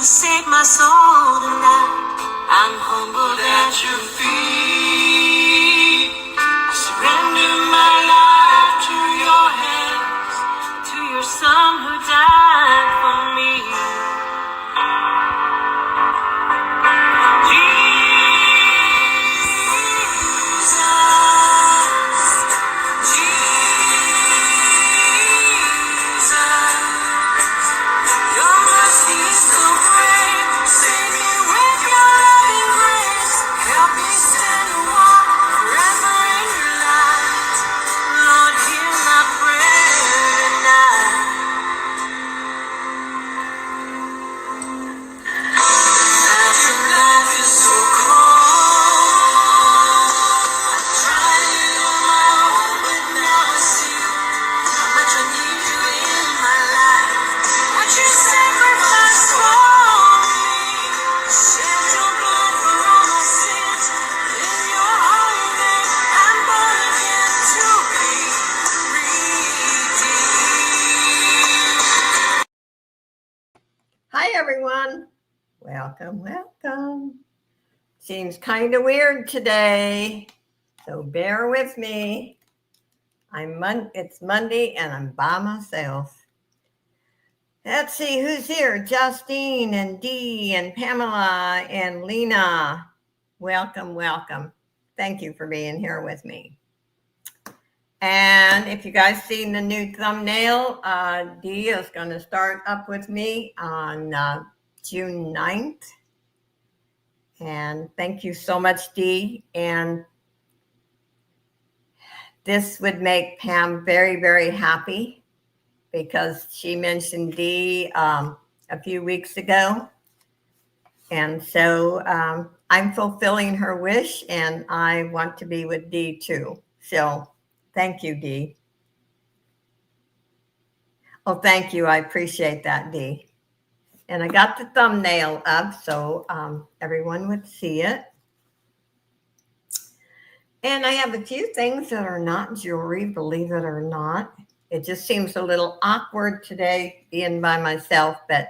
save my soul tonight. I'm humbled at your feet. Surrender my life to your hands, to your son who died for me. Everyone, welcome. Seems kind of weird today, so bear with me. It's Monday and I'm by myself. Let's see who's here. Justine and Dee and Pamela and Lena. Welcome. Thank you for being here with me. And if you guys seen the new thumbnail, Dee is going to start up with me on June 9th. And thank you so much, Dee. And this would make Pam very, very happy because she mentioned Dee a few weeks ago. And so I'm fulfilling her wish and I want to be with Dee too. So thank you, Dee. Oh, thank you. I appreciate that, Dee. And I got the thumbnail up so everyone would see it. And I have a few things that are not jewelry, believe it or not. It just seems a little awkward today being by myself, but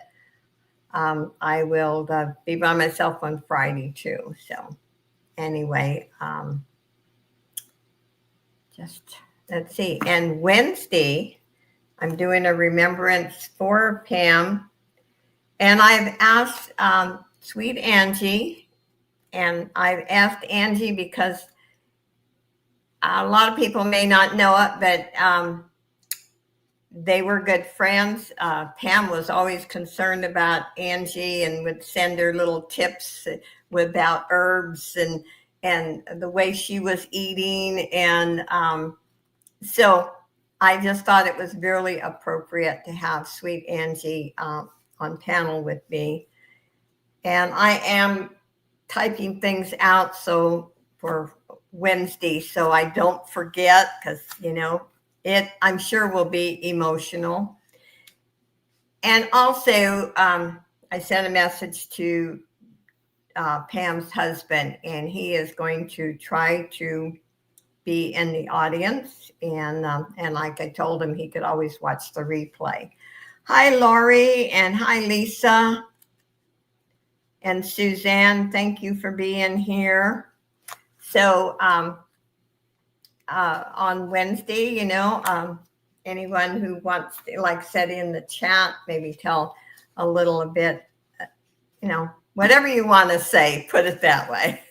I will be by myself on Friday too. So anyway, just let's see. And Wednesday, I'm doing a remembrance for Pam. And I've asked Sweet Angie, and I've asked Angie because a lot of people may not know it, but they were good friends. Pam was always concerned about Angie and would send her little tips about herbs and the way she was eating. And so I just thought it was really appropriate to have Sweet Angie on panel with me. And I am typing things out so for Wednesday so I don't forget, because it I'm sure will be emotional. And also I sent a message to Pam's husband, and he is going to try to be in the audience, and like I told him, he could always watch the replay. Hi, Laurie, and hi, Lisa. And Suzanne, thank you for being here. So on Wednesday, anyone who wants to, like, set in the chat, maybe tell a little bit, whatever you want to say, put it that way.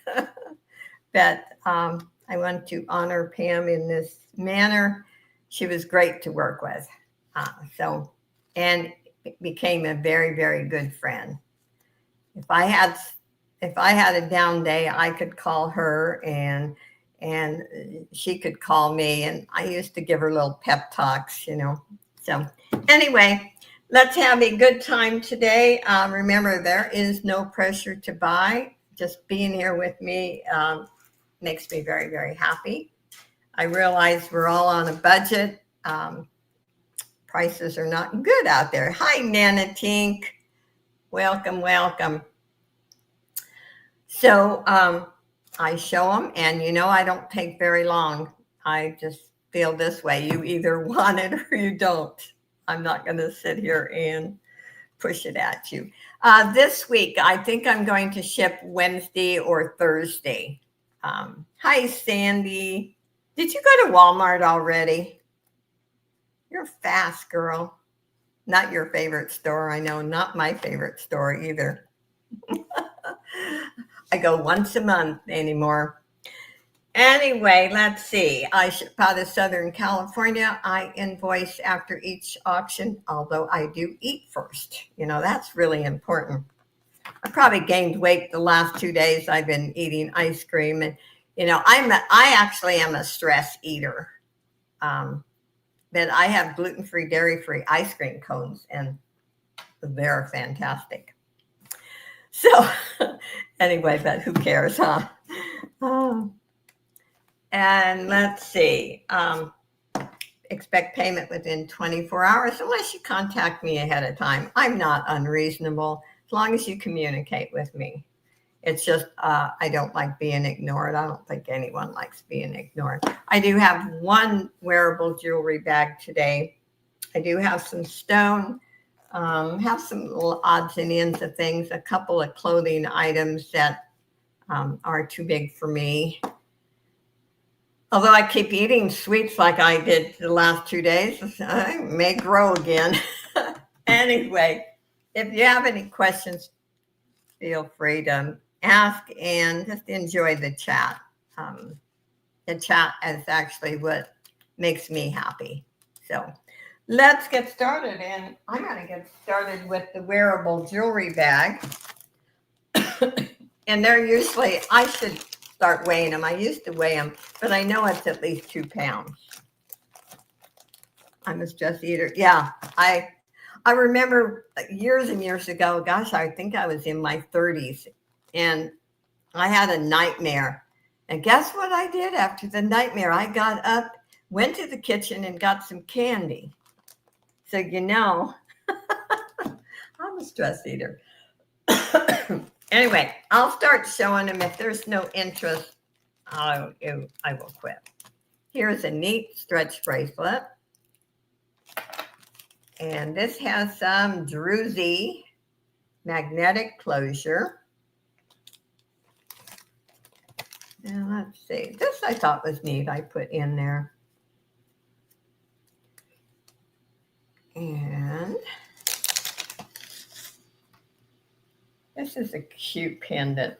But I want to honor Pam in this manner. She was great to work with. And became a very, very good friend. If I had a down day, I could call her and she could call me, and I used to give her little pep talks, So anyway, let's have a good time today. Remember, there is no pressure to buy. Just being here with me makes me very, very happy. I realize we're all on a budget. Prices are not good out there. Hi, Nana Tink. Welcome. So I show them, and I don't take very long. I just feel this way. You either want it or you don't. I'm not going to sit here and push it at you. This week, I think I'm going to ship Wednesday or Thursday. Hi, Sandy. Did you go to Walmart already? You're fast, girl. Not your favorite store, I know. Not my favorite store either. I go once a month anymore. Anyway, let's see. I ship out of Southern California. I invoice after each auction, although I do eat first. That's really important. I probably gained weight the last 2 days. I've been eating ice cream, and I actually am a stress eater. But I have gluten-free, dairy-free ice cream cones, and they're fantastic. So anyway, but who cares, huh? And let's see. Expect payment within 24 hours unless you contact me ahead of time. I'm not unreasonable as long as you communicate with me. It's just I don't like being ignored. I don't think anyone likes being ignored. I do have one wearable jewelry bag today. I do have some stone, have some little odds and ends of things, a couple of clothing items that are too big for me. Although I keep eating sweets like I did the last 2 days, I may grow again. Anyway, if you have any questions, feel free to ask and just enjoy the chat. The chat is actually what makes me happy. So let's get started. And I'm going to get started with the wearable jewelry bag. And they're usually, I should start weighing them. I used to weigh them, but I know it's at least 2 pounds. I'm a stress eater. Yeah, I remember years and years ago, gosh, I think I was in my 30s, and I had a nightmare. And guess what I did after the nightmare? I got up, went to the kitchen, and got some candy. So, I'm a stress eater. Anyway, I'll start showing them. If there's no interest, I will quit. Here's a neat stretch bracelet. And this has some druzy magnetic closure. And let's see. This I thought was neat. I put in there. And this is a cute pendant.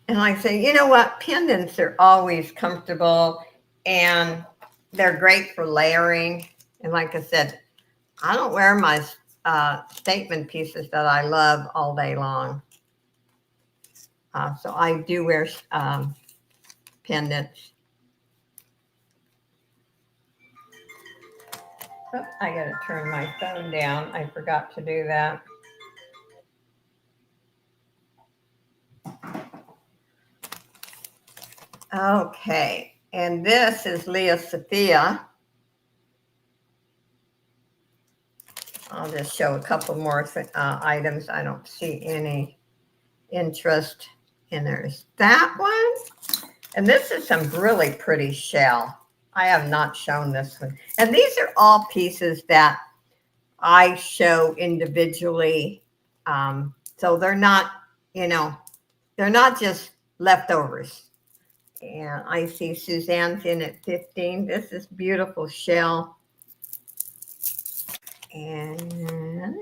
And I say, you know what? Pendants are always comfortable and they're great for layering. And like I said, I don't wear my statement pieces that I love all day long. So I do wear pendants. Oh, I got to turn my phone down. I forgot to do that. Okay, and this is Leah Sophia. I'll just show a couple more items. I don't see any interest. And there's that one. And this is some really pretty shell. I have not shown this one. And these are all pieces that I show individually. So they're not, they're not just leftovers. And I see Suzanne's in at 15. This is beautiful shell. And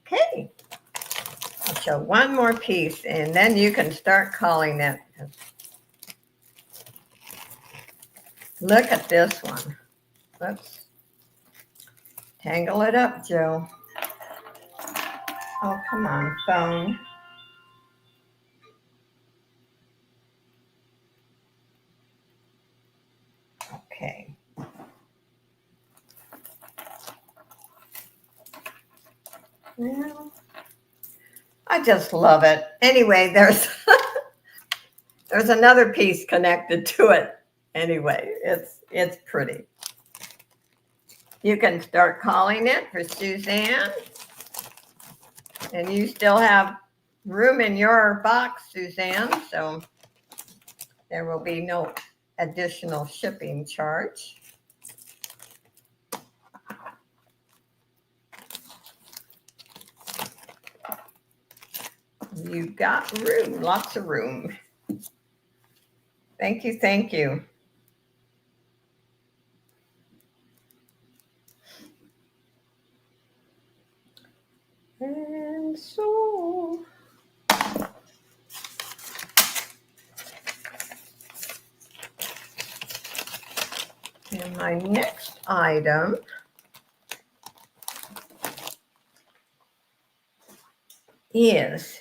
okay, I'll show one more piece and then you can start calling it. Look at this one. Let's tangle it up, Joe. Oh, come on, phone. Okay. Well, I just love it. Anyway, there's there's another piece connected to it. Anyway, it's pretty. You can start calling it for Suzanne. And you still have room in your box, Suzanne, so there will be no additional shipping charge. You got room, lots of room. Thank you, thank you. And so, and my next item is,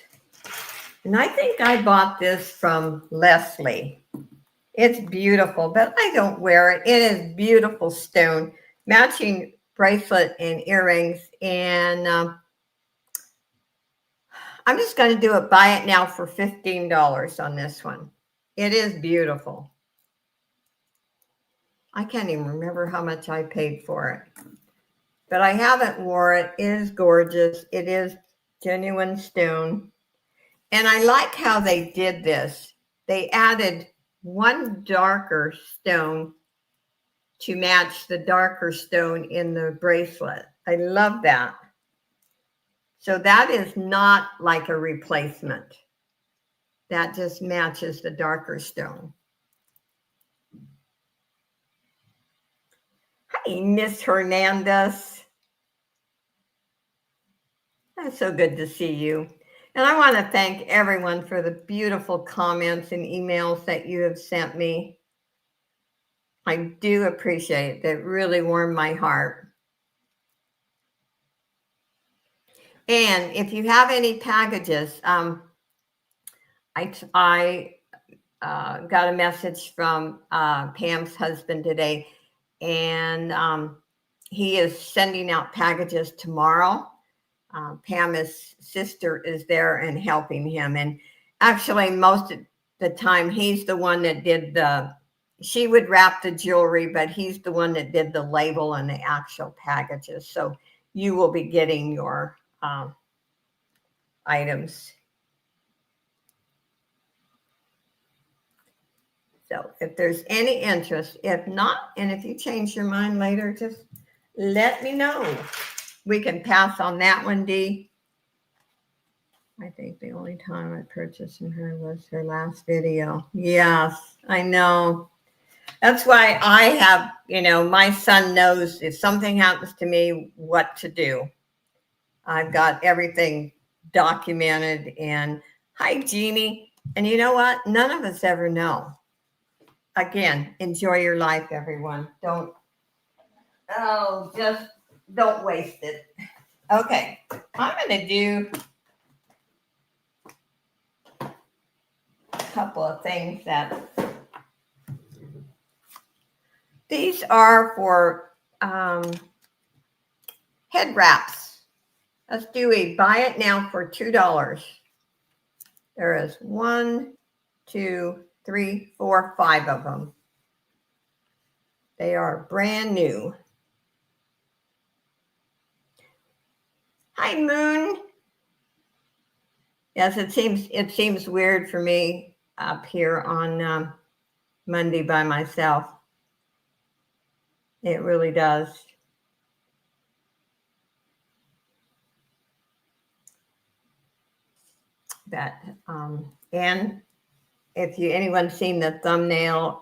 and I think I bought this from Leslie. It's beautiful, but I don't wear it. It is beautiful stone, matching bracelet and earrings. And I'm just going to do it, buy it now for $15 on this one. It is beautiful. I can't even remember how much I paid for it, but I haven't wore it. It is gorgeous. It is genuine stone. And I like how they did this. They added one darker stone to match the darker stone in the bracelet. I love that. So that is not like a replacement. That just matches the darker stone. Hi, Miss Hernandez. That's so good to see you. And I want to thank everyone for the beautiful comments and emails that you have sent me. I do appreciate it. That really warmed my heart. And if you have any packages, I got a message from Pam's husband today, and he is sending out packages tomorrow. Pam's sister is there and helping him. And actually, most of the time, he's the one that did she would wrap the jewelry, but he's the one that did the label and the actual packages. So you will be getting your items. So if there's any interest, if not, and if you change your mind later, just let me know. We can pass on that one, Dee. I think the only time I purchased from her was her last video. Yes, I know. That's why I have, my son knows if something happens to me, what to do. I've got everything documented. And hi, Jeannie. And you know what? None of us ever know. Again, enjoy your life, everyone. Just don't waste it. Okay, I'm going to do a couple of things that these are for head wraps. Let's do a buy it now for $2. There is 1, 2, 3, 4, 5 of them. They are brand new. Hi, Moon. Yes, it seems weird for me up here on Monday by myself. It really does. That and if anyone's seen the thumbnail,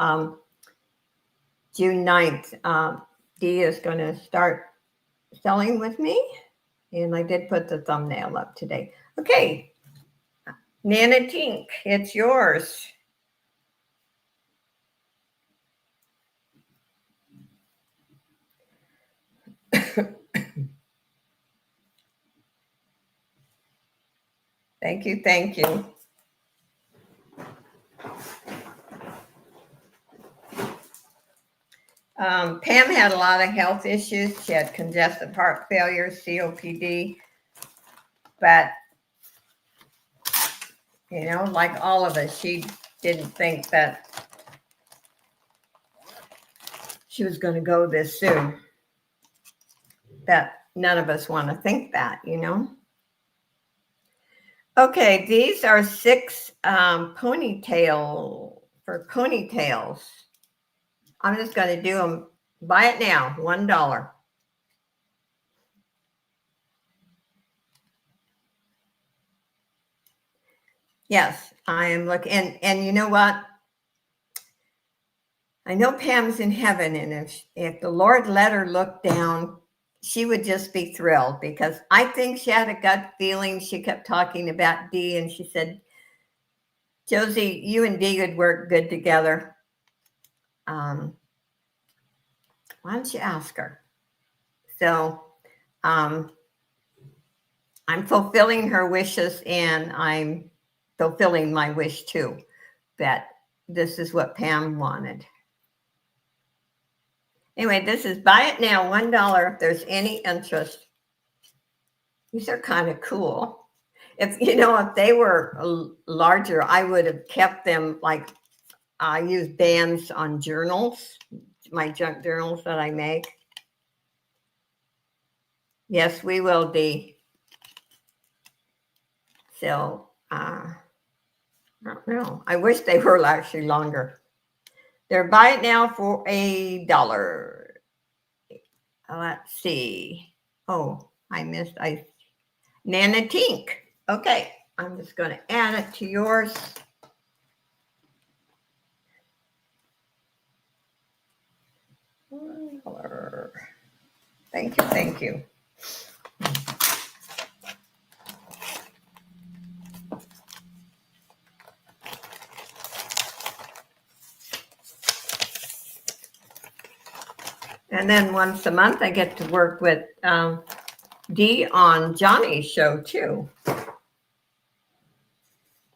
June 9th, Dee is going to start selling with me. And I did put the thumbnail up today. Okay, Nana Tink, it's yours. Thank you, thank you. Pam had a lot of health issues. She had congestive heart failure, COPD. But, like all of us, she didn't think that she was going to go this soon. That none of us want to think that, Okay, these are 6 ponytails. I'm just going to do them. Buy it now, $1. Yes, I am looking. And you know what? I know Pam's in heaven, and if the Lord let her look down, she would just be thrilled, because I think she had a gut feeling. She kept talking about Dee, and she said, Josie, you and Dee would work good together. Why don't you ask her? So I'm fulfilling her wishes, and I'm fulfilling my wish too, that this is what Pam wanted. Anyway, this is buy it now, $1 if there's any interest. These are kind of cool. If they were larger, I would have kept them. Like, I use bands on journals, my junk journals that I make. Yes, we will, Dee. So I don't know. I wish they were actually longer. They're buy it now for $1. Let's see. Oh, I missed. Nana Tink. Okay, I'm just going to add it to yours. Thank you, thank you. And then once a month, I get to work with Dee on Johnny's show too.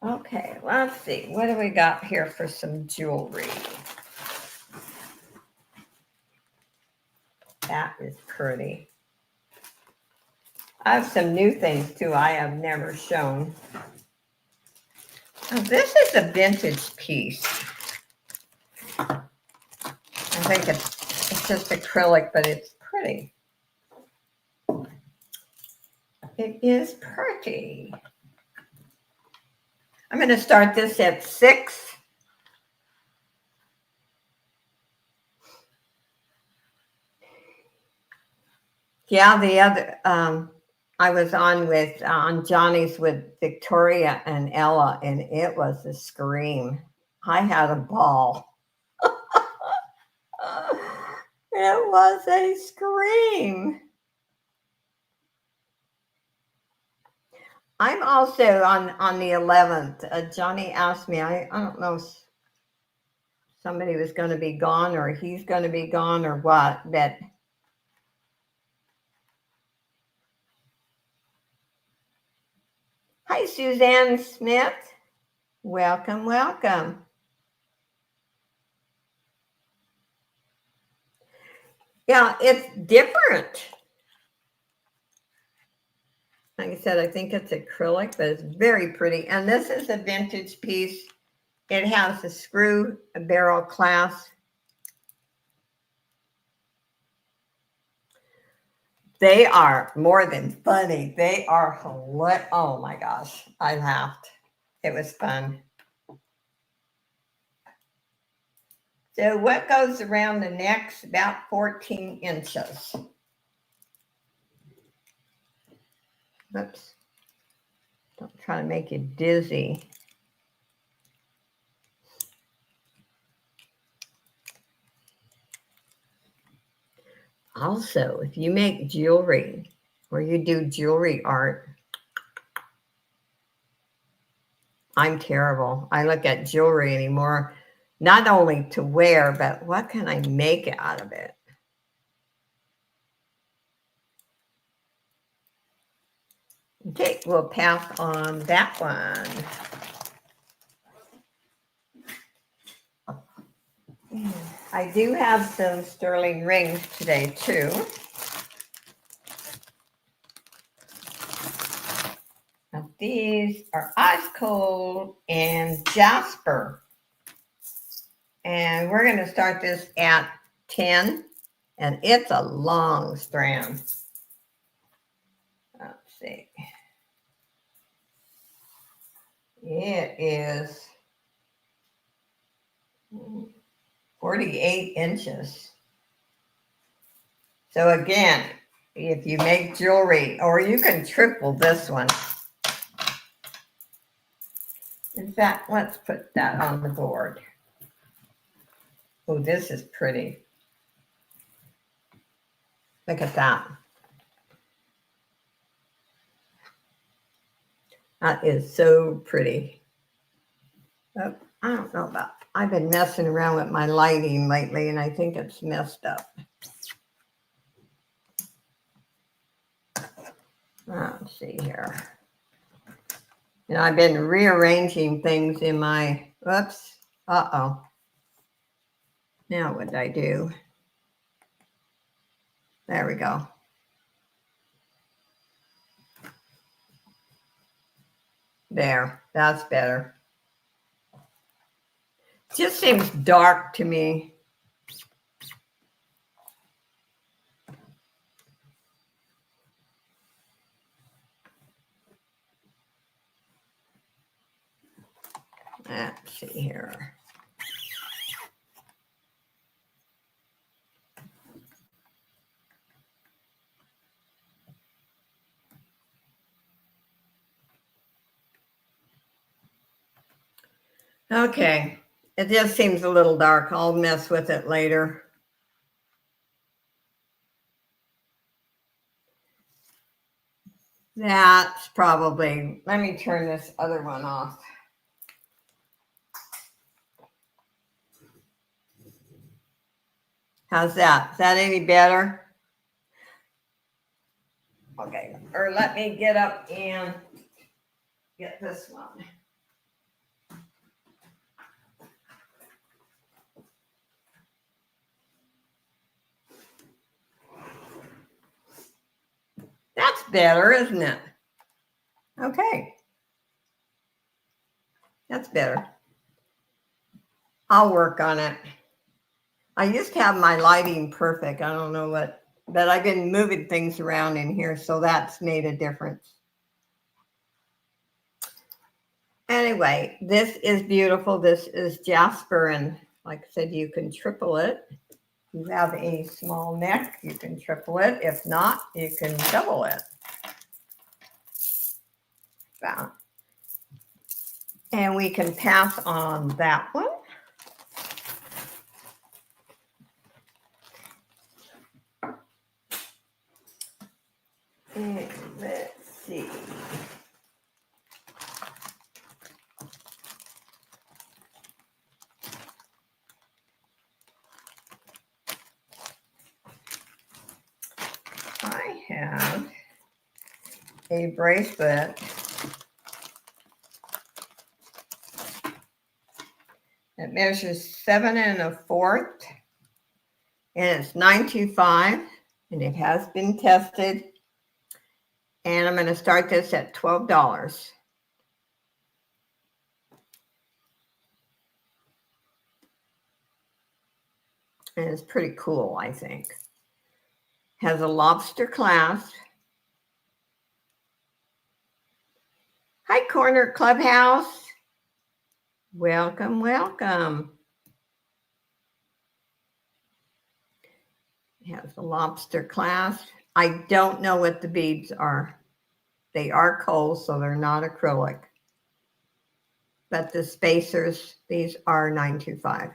Okay, let's see. What do we got here for some jewelry? That is pretty. I have some new things too I have never shown. Oh, this is a vintage piece. I think it's just acrylic, but it's pretty. It is pretty. I'm going to start this at 6. Yeah, the other I was on Johnny's with Victoria and Ella, and it was a scream. I had a ball. It was a scream. I'm also on the 11th. Johnny asked me, I don't know if somebody was going to be gone or he's going to be gone or what, but hi, Suzanne Smith. Welcome, welcome. Yeah, it's different. Like I said, I think it's acrylic, but it's very pretty. And this is a vintage piece. It has a screw barrel clasp. They are more than funny. They are hilarious. Oh my gosh, I laughed. It was fun. So what goes around the neck's about 14 inches. Oops. Don't try to make you dizzy. Also, if you make jewelry or you do jewelry art, I'm terrible. I look at jewelry anymore, not only to wear, but what can I make out of it? Okay, we'll pass on that one. I do have some sterling rings today too. Now these are ice cold and jasper. And we're going to start this at 10, and it's a long strand. Let's see. It is 48 inches. So again, if you make jewelry, or you can triple this one. fact, let's put that on the board. Oh, this is pretty. Look at that. That is so pretty. Oh, I don't know about, I've been messing around with my lighting lately and I think it's messed up. Let's see here. And I've been rearranging things in my, whoops, uh-oh. Now what did I do? There we go. There, that's better. Just seems dark to me. Let's see here. Okay, it just seems a little dark. I'll mess with it later. That's probably, let me turn this other one off. How's that? Is that any better? Okay, or let me get up and get this one. That's better, isn't it? Okay. That's better. I'll work on it. I used to have my lighting perfect. I don't know what, but I've been moving things around in here, so that's made a difference. Anyway, this is beautiful. This is Jasper, and like I said, you can triple it. If you have a small neck, you can triple it. If not, you can double it. Wow. And we can pass on that one. And let's see. I have a bracelet that measures 7 1/4, and it's $9.25, and it has been tested. And I'm going to start this at $12. And it's pretty cool, I think. Has a lobster clasp. Hi, Corner Clubhouse. Welcome, welcome. It has a lobster clasp. I don't know what the beads are. They are kohl, so they're not acrylic. But the spacers, these are $9.25.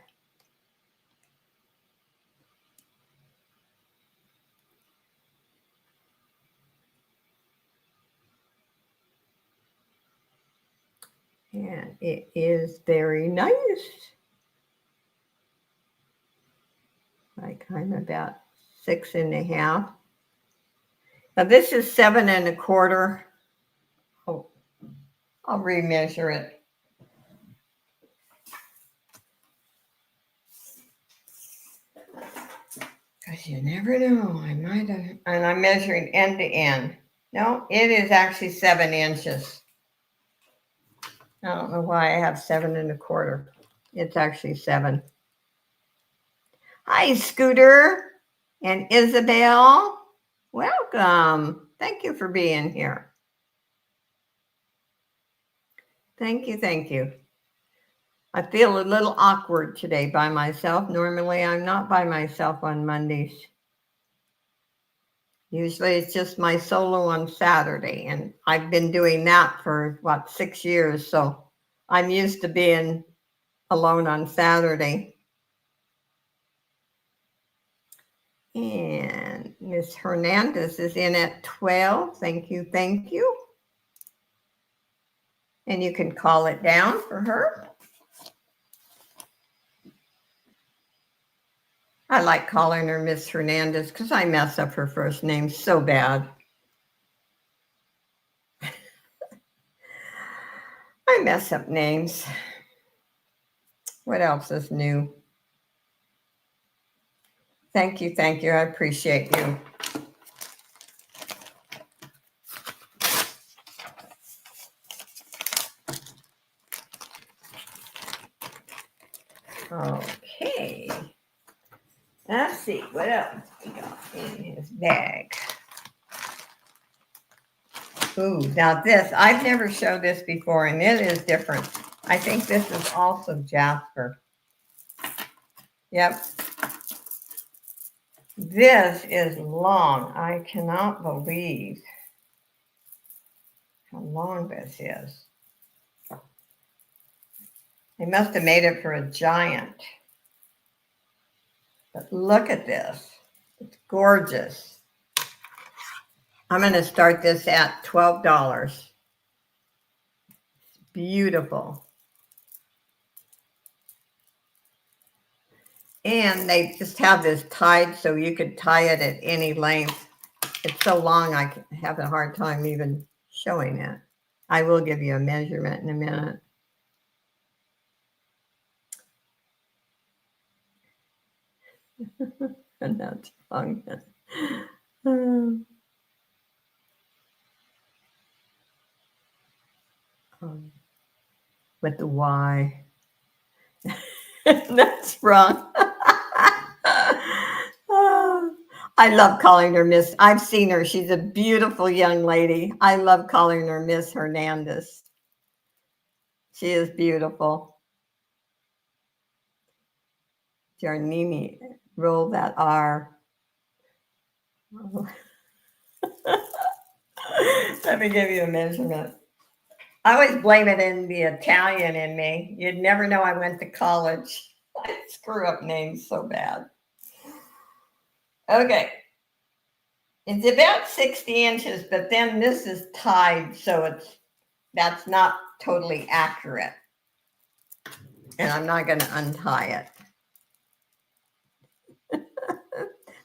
And it is very nice. Like I'm about 6 1/2. Now this is 7 1/4. Oh, I'll remeasure it. Because you never know. I might have, and I'm measuring end to end. No, it is actually 7 inches. I don't know why I have 7 1/4. It's actually 7. Hi, Scooter and Isabel. Welcome. Thank you for being here. Thank you, thank you. I feel a little awkward today by myself. Normally, I'm not by myself on Mondays. Usually, it's just my solo on Saturday, and I've been doing that for, 6 years, so I'm used to being alone on Saturday. And Miss Hernandez is in at 12. Thank you, thank you. And you can call it down for her. I like calling her Miss Hernandez because I mess up her first name so bad. I mess up names. What else is new? Thank you, thank you. I appreciate you. Okay. Let's see what else we got in his bag. Ooh, now this, I've never showed this before, and it is different. I think this is also Jasper. Yep. This is long. I cannot believe how long this is. They must have made it for a giant. But look at this. It's gorgeous. I'm going to start this at $12. It's beautiful. And they just have this tied so you could tie it at any length. It's so long I have a hard time even showing it. I will give you a measurement in a minute. And that's long. With the Y. That's wrong. I love calling her Miss. I've seen her. She's a beautiful young lady. I love calling her Miss Hernandez. She is beautiful. Giannini, roll that R. Let me give you a measurement. I always blame it in the Italian in me. You'd never know I went to college. I screw up names so bad. Okay. It's about 60 inches, but then this is tied, so that's not totally accurate. And I'm not going to untie it.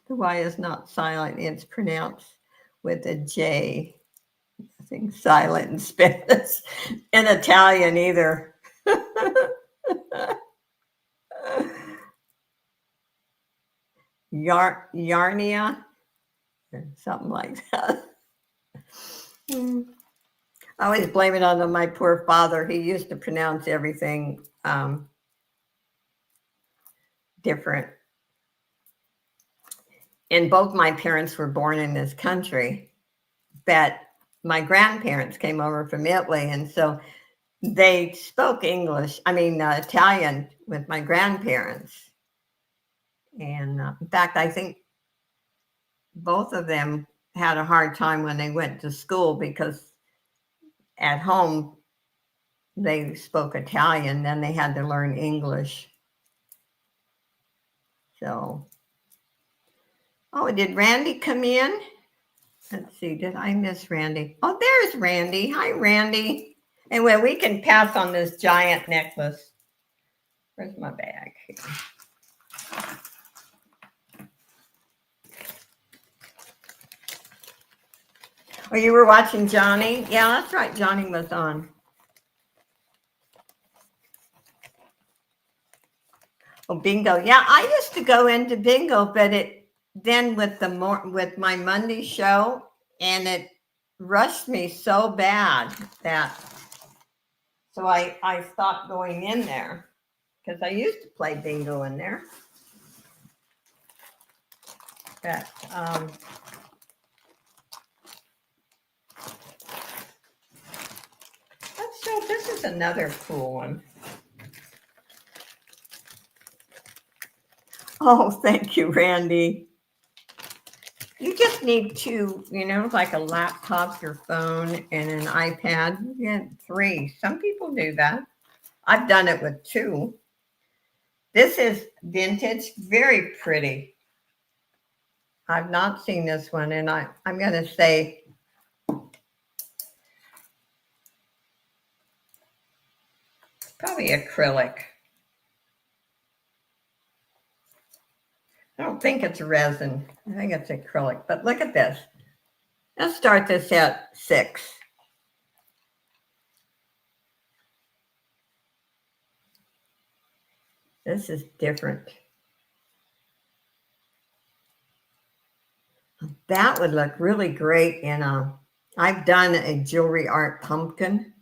The Y is not silent. It's pronounced with a J. Nothing silent in Spanish. In Italian either. Yarnia. Something like that. I always blame it on my poor father. He used to pronounce everything different. And both my parents were born in this country, but my grandparents came over from Italy, and so they spoke Italian with my grandparents. And in fact, I think both of them had a hard time when they went to school because at home they spoke Italian, then they had to learn English. So, oh, did Randy come in? Let's see, did I miss Randy? Oh, there's Randy. Hi, Randy. Anyway, we can pass on this giant necklace. Where's my bag? Oh, you were watching Johnny? Yeah, that's right. Johnny was on. Oh, bingo. Yeah, I used to go into bingo, but then with my Monday show, and it rushed me so bad that so I stopped going in there because I used to play bingo in there. But let's show. This is another cool one. Oh, thank you, Randy. You just need two, like a laptop, your phone, and an iPad. You get 3. Some people do that. I've done it with two. This is vintage, very pretty. I've not seen this one, and I'm going to say probably acrylic. I don't think it's resin. I think it's acrylic, but look at this. Let's start this at 6. This is different. That would look really great in a, I've done a jewelry art pumpkin.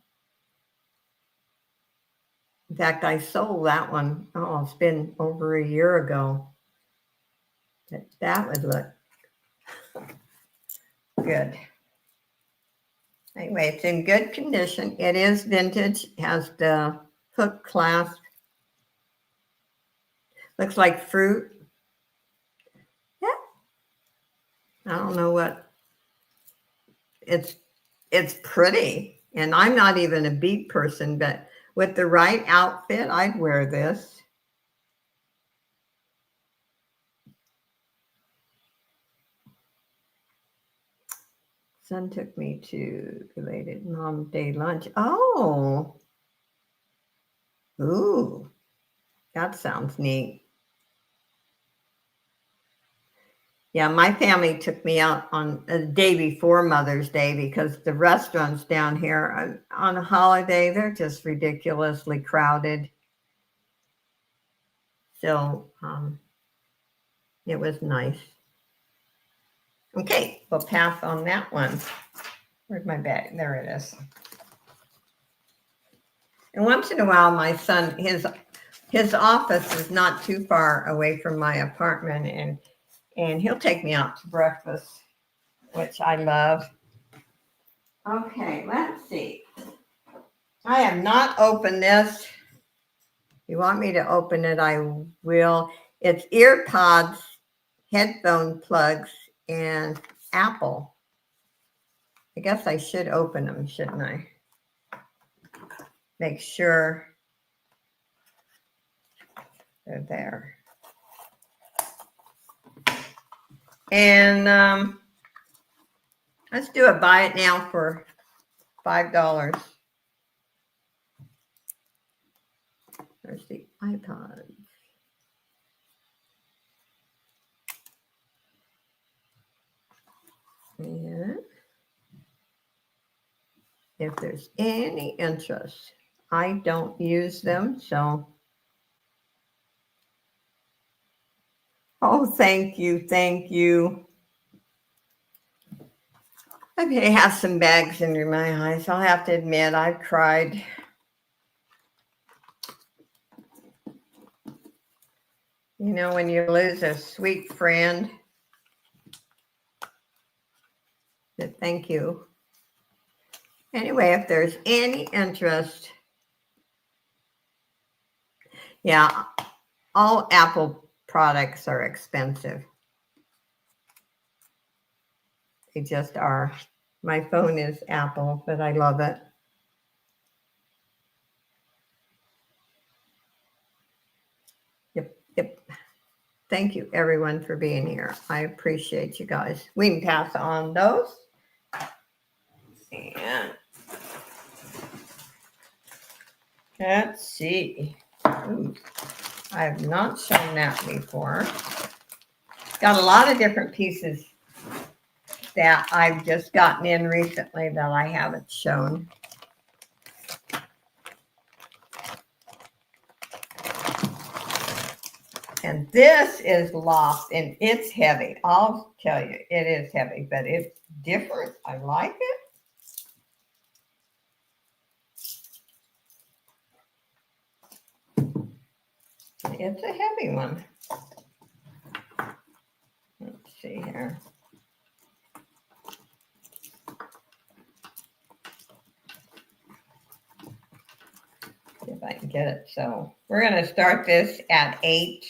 In fact, I sold that one, oh, it's been over a year ago. That would look good. Anyway, it's in good condition. It is vintage, has the hook clasp. Looks like fruit. Yeah. I don't know what. It's pretty. And I'm not even a bead person, but with the right outfit, I'd wear this. Son took me to belated mom day lunch. Oh. Ooh. That sounds neat. Yeah, my family took me out on the day before Mother's Day because the restaurants down here on a holiday, they're just ridiculously crowded. So it was nice. Okay, we'll pass on that one. Where's my bag? There it is. And once in a while, my son, his office is not too far away from my apartment, and he'll take me out to breakfast, which I love. Okay, let's see. I have not opened this. If you want me to open it, I will. It's ear pods, headphone plugs, and Apple. I guess I should open them, shouldn't I? Make sure they're there. And let's do a buy it now for $5. There's the iPod. And if there's any interest, I don't use them, so. Oh, thank you, thank you. I may have some bags under my eyes. I'll have to admit, I've cried. You know, when you lose a sweet friend. But thank you. Anyway, if there's any interest, yeah, all Apple products are expensive. They just are. My phone is Apple, but I love it. Yep. Thank you, everyone, for being here. I appreciate you guys. We can pass on those. And let's see. Ooh, I have not shown that before. Got a lot of different pieces that I've just gotten in recently that I haven't shown. And this is Loft, and it's heavy. I'll tell you, it is heavy, but it's different. I like it. It's a heavy one. Let's see here. See if I can get it. So we're going to start this at 8.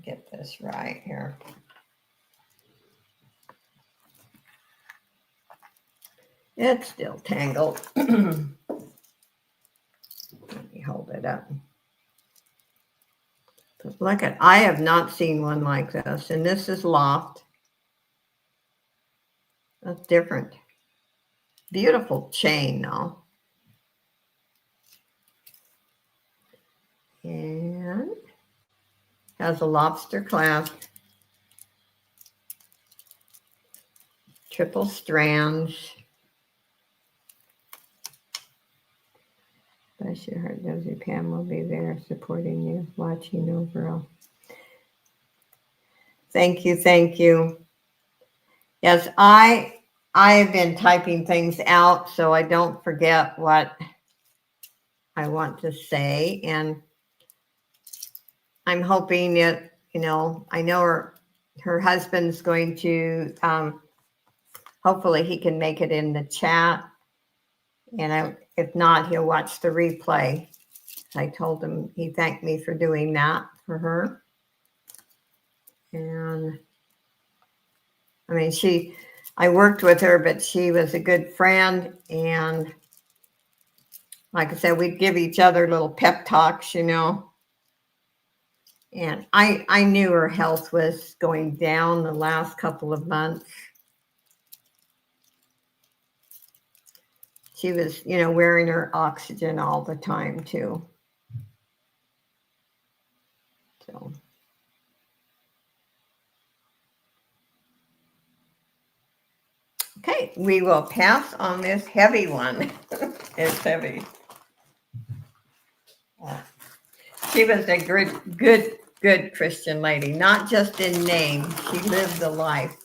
Get this right here. It's still tangled. Let me hold it up. Look at, I have not seen one like this, and this is loft. That's different. Beautiful chain, though. And has a lobster clasp. Triple strands. Bless your heart, Josie. Pam will be there supporting you, watching overall. Thank you, thank you. Yes, I have been typing things out so I don't forget what I want to say, and I'm hoping that, you know, I know her husband's going to hopefully he can make it in the chat, and if not, he'll watch the replay. I told him, he thanked me for doing that for her. And I mean, I worked with her, but she was a good friend. And like I said, we'd give each other little pep talks, you know. And I knew her health was going down the last couple of months. She was, you know, wearing her oxygen all the time too. So. Okay, we will pass on this heavy one. It's heavy. She was a good Christian lady, not just in name. She lived the life.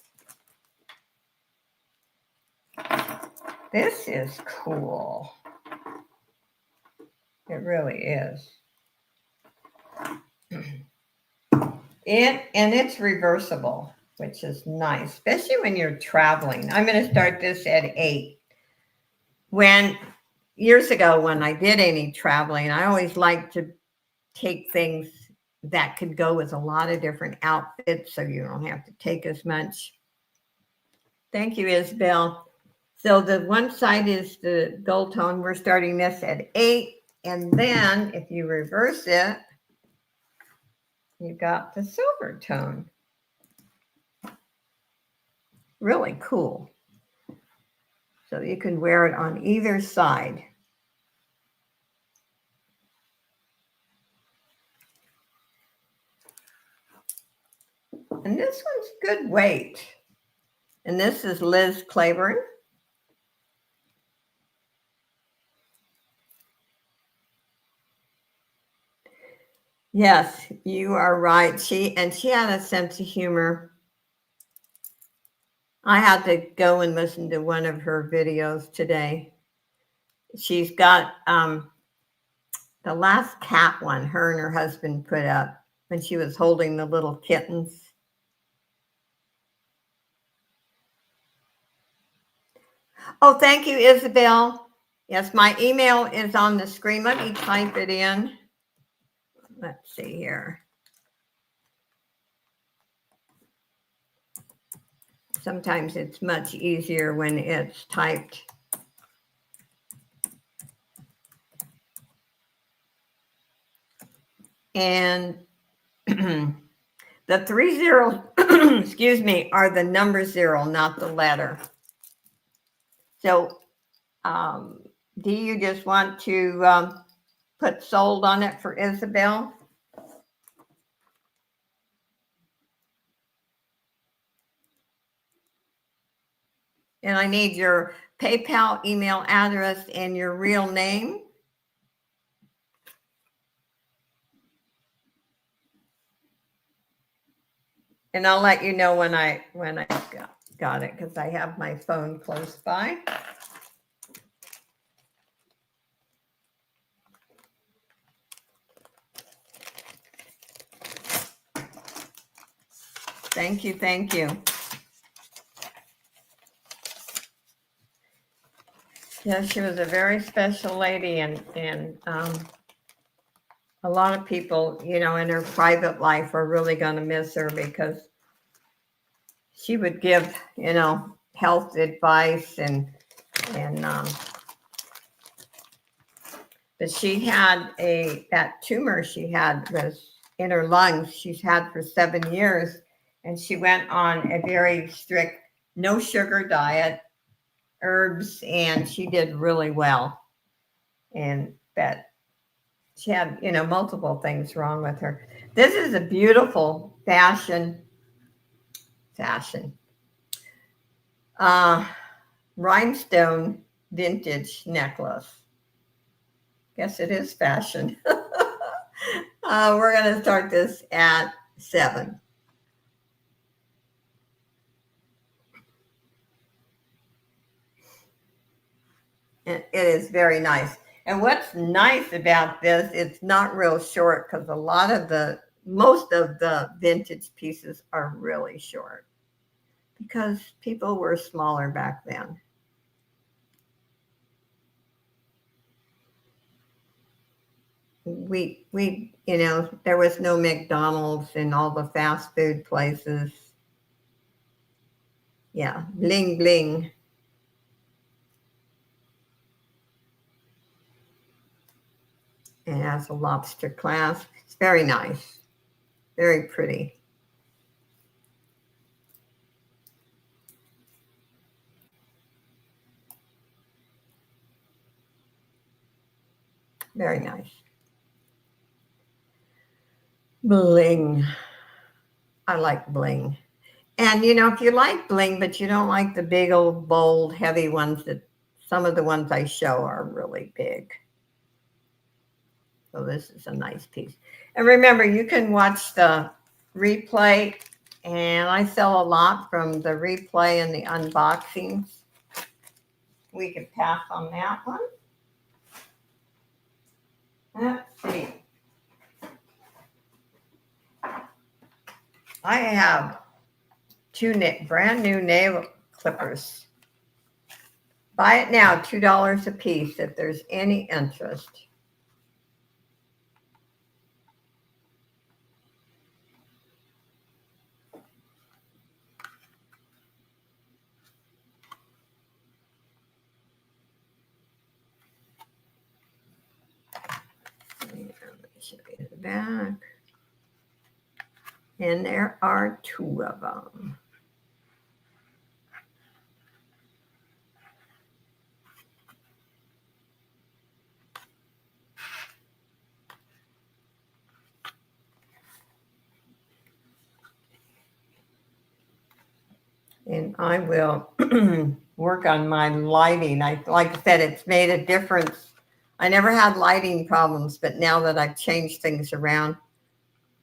This is cool. It really is. And it's reversible, which is nice, especially when you're traveling. I'm going to start this at 8. Years ago, when I did any traveling, I always liked to take things that could go with a lot of different outfits so you don't have to take as much. Thank you, Isabel. So the one side is the gold tone. We're starting this at 8. And then if you reverse it, you got the silver tone. Really cool. So you can wear it on either side. And this one's good weight. And this is Liz Claiborne. Yes, you are right. She had a sense of humor. I had to go and listen to one of her videos today. She's got the last cat one her and her husband put up when she was holding the little kittens. Oh, thank you, Isabel. Yes, my email is on the screen. Let me type it in. Let's see here. Sometimes it's much easier when it's typed. And the 3 zeros, excuse me, are the number 0, not the letter. So do you just want to put sold on it for Isabel? And I need your PayPal email address and your real name. And I'll let you know when I got it, because I have my phone close by. Thank you, thank you. Yeah, she was a very special lady, and a lot of people, you know, in her private life are really going to miss her, because she would give, you know, health advice and And but she had that tumor she had was in her lungs. She's had for 7 years, and she went on a very strict no sugar diet, herbs, and she did really well. And that she had, multiple things wrong with her. This is a beautiful fashion rhinestone vintage necklace. Guess it is fashion. We're going to start this at 7. It is very nice. And what's nice about this, it's not real short, because most of the vintage pieces are really short because people were smaller back then. We there was no McDonald's and all the fast food places. Yeah, bling bling. And it has a lobster clasp. It's very nice, very pretty. Very nice. Bling. I like bling. And if you like bling, but you don't like the big old bold heavy ones, that some of the ones I show are really big. So this is a nice piece. And remember, you can watch the replay, and I sell a lot from the replay and the unboxings. We can pass on that one. Let's see. I have 2 brand new nail clippers. Buy it now, $2 a piece if there's any interest. Let me show you the back. And there are 2 of them. And I will work on my lighting. Like I said, it's made a difference. I never had lighting problems, but now that I've changed things around,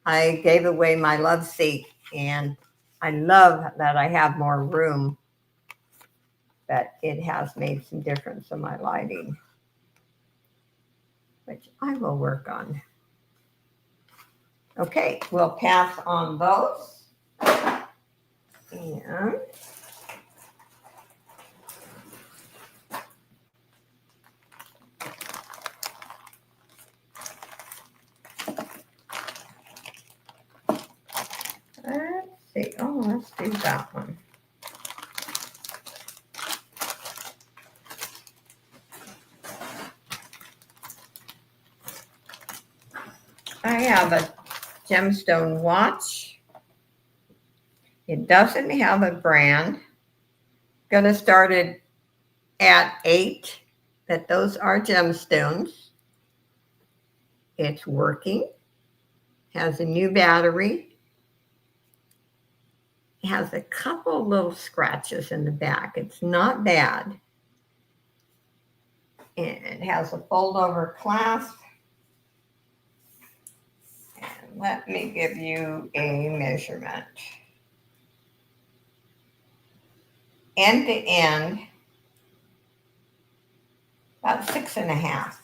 I gave away my love seat, and I love that I have more room, but it has made some difference in my lighting, which I will work on. Okay, we'll pass on those. And let's see. Oh, let's do that one. I have a gemstone watch. It doesn't have a brand. Gonna start it at 8. That those are gemstones. It's working. Has a new battery. It has a couple little scratches in the back. It's not bad. And it has a fold over clasp. And let me give you a measurement. End to end, about 6.5.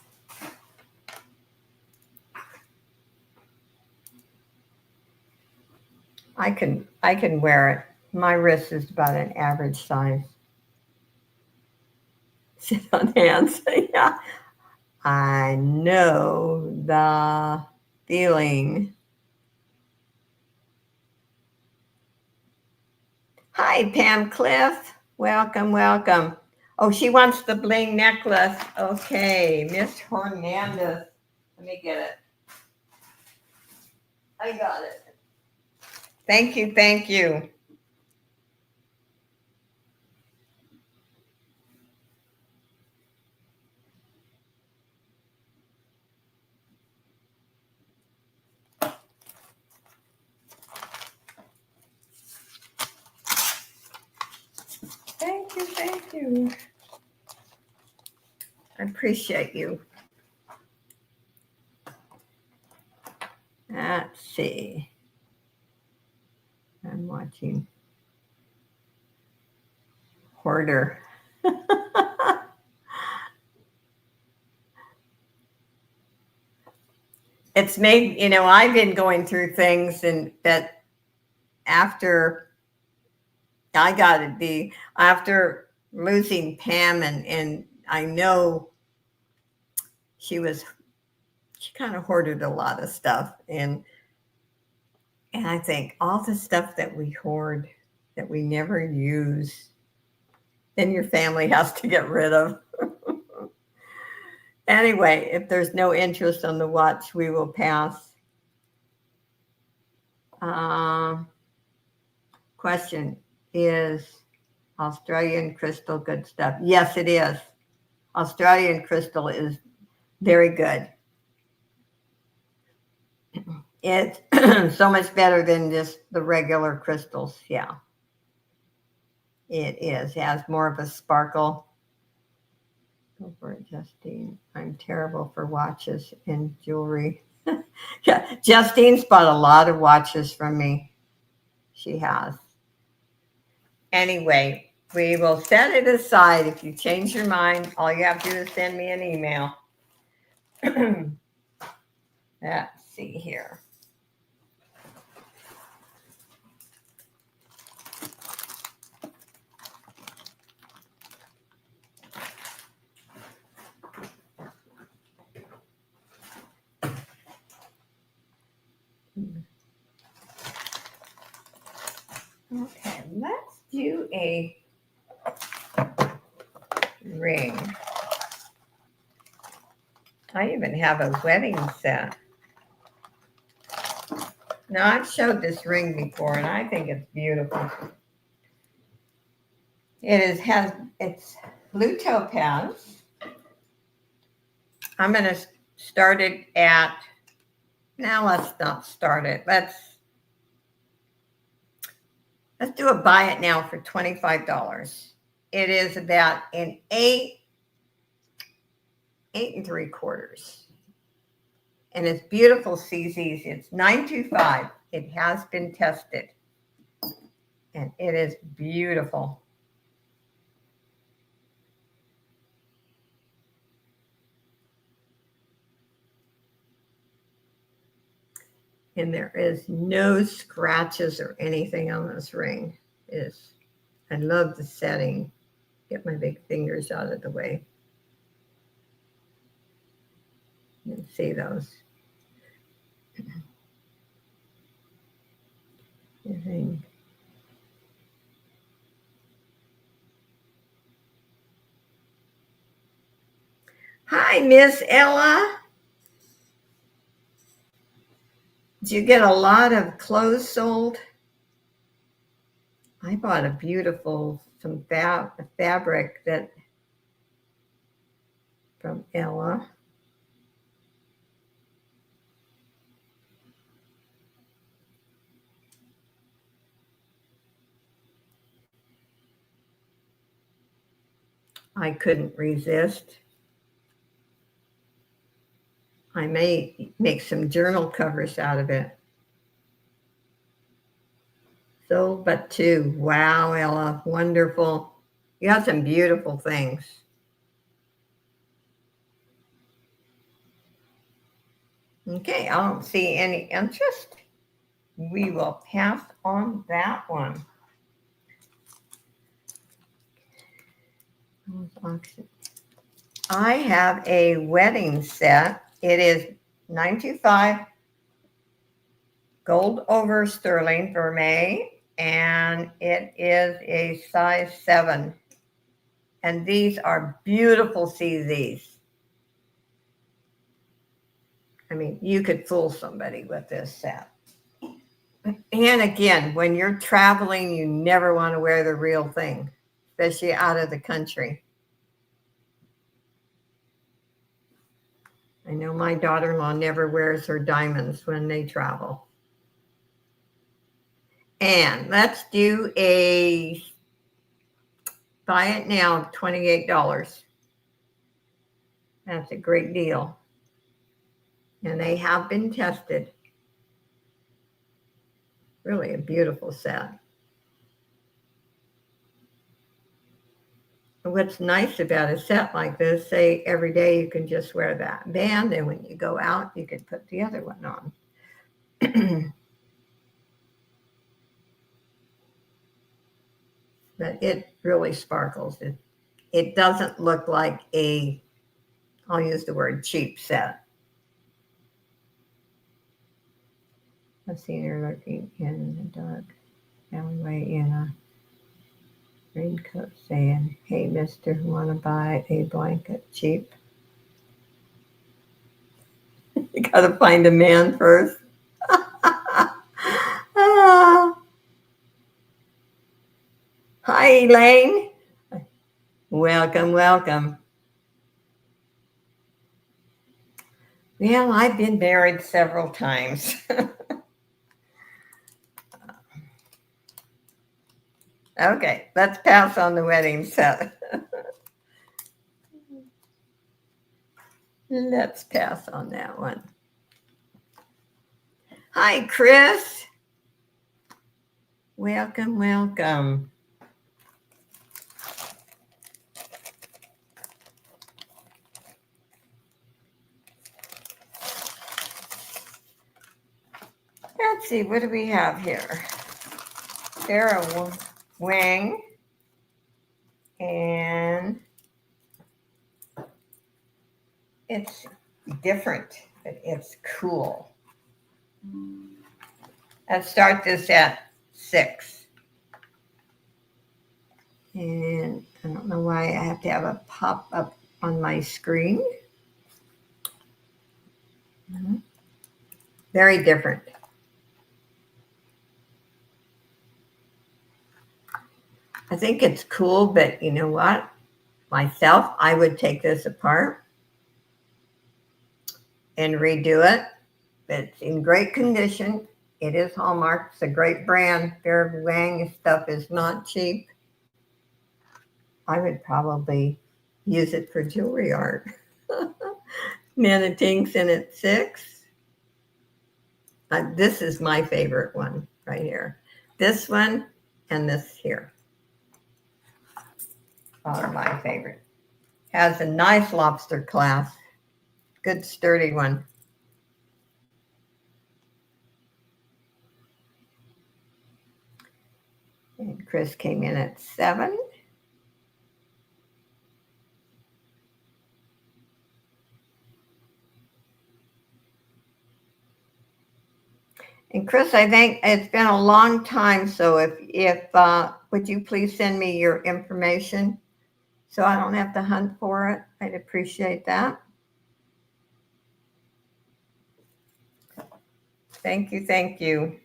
I can wear it. My wrist is about an average size. Sit on hands. Yeah. I know the feeling. Hi, Pam Cliff. Welcome, welcome. Oh, she wants the bling necklace. Okay, Miss Hernandez. Let me get it. I got it. Thank you, thank you. Thank you, thank you. I appreciate you. Let's see. I'm watching Hoarder. It's made, I've been going through things and that after after losing Pam and I know she kind of hoarded a lot of stuff and I think all the stuff that we hoard that we never use, then your family has to get rid of. Anyway, if there's no interest on the watch, we will pass. Question, is Australian crystal good stuff? Yes, it is. Australian crystal is very good. It's so much better than just the regular crystals. Yeah, it is. It has more of a sparkle. Go for it, Justine. I'm terrible for watches and jewelry. Yeah, Justine's bought a lot of watches from me. She has. Anyway, we will set it aside. If you change your mind, all you have to do is send me an email. Let's see here. Okay, let's do a ring. I even have a wedding set. Now, I've showed this ring before, and I think it's beautiful. It's blue topaz. I'm going to start it at, now let's not start it. Let's do a buy it now for $25. It is about an 8 3/4. And it's beautiful CZs. It's 925. It has been tested. And it is beautiful. And there is no scratches or anything on this ring. I love the setting. Get my big fingers out of the way. You can see those. Hi, Miss Ella. Did you get a lot of clothes sold? I bought a beautiful fabric from Ella. I couldn't resist. I may make some journal covers out of it. Sold but two. Wow, Ella, wonderful. You have some beautiful things. Okay, I don't see any interest. We will pass on that one. I have a wedding set. It is 925 gold over sterling vermeil, and it is a size 7. And these are beautiful CZs. I mean, you could fool somebody with this set. And again, when you're traveling, you never want to wear the real thing, especially out of the country. I know my daughter-in-law never wears her diamonds when they travel. And let's do a buy it now, $28. That's a great deal. And they have been tested. Really a beautiful set. And what's nice about a set like this, say every day you can just wear that band, and when you go out, you can put the other one on. But it really sparkles. It doesn't look like a, I'll use the word cheap set. I've seen her looking in the dark alleyway in a raincoat saying, "Hey, mister, want to buy a blanket cheap?" You got to find a man first. Ah. Hi, Elaine. Welcome, welcome. Well, I've been married several times. Okay, let's pass on the wedding set. Let's pass on that one. Hi, Chris. Welcome, welcome. Let's see, what do we have here? Sarah Wang and it's different, but it's cool. Let's start this at 6. And I don't know why I have to have a pop-up on my screen. Very different. I think it's cool, but you know what? Myself, I would take this apart and redo it. It's in great condition. It is Hallmark. It's a great brand. Their Wang stuff is not cheap. I would probably use it for jewelry art. Nana Tinks in at 6. This is my favorite one right here. This one and this here are my favorite. Has a nice lobster clasp. Good sturdy one. And Chris came in at 7. And Chris, I think it's been a long time, so if would you please send me your information so I don't have to hunt for it? I'd appreciate that. Thank you, thank you.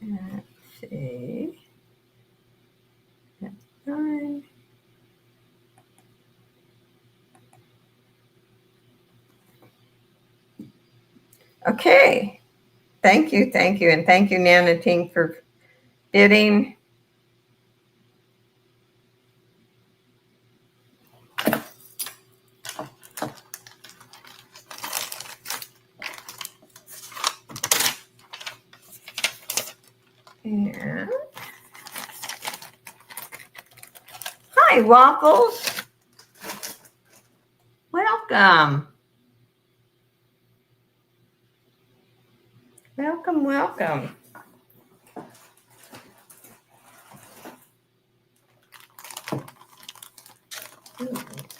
Let's see. That's 9. Okay. Thank you, and thank you, Nana Ting, for bidding. And hi, Waffles. Welcome. Welcome, welcome.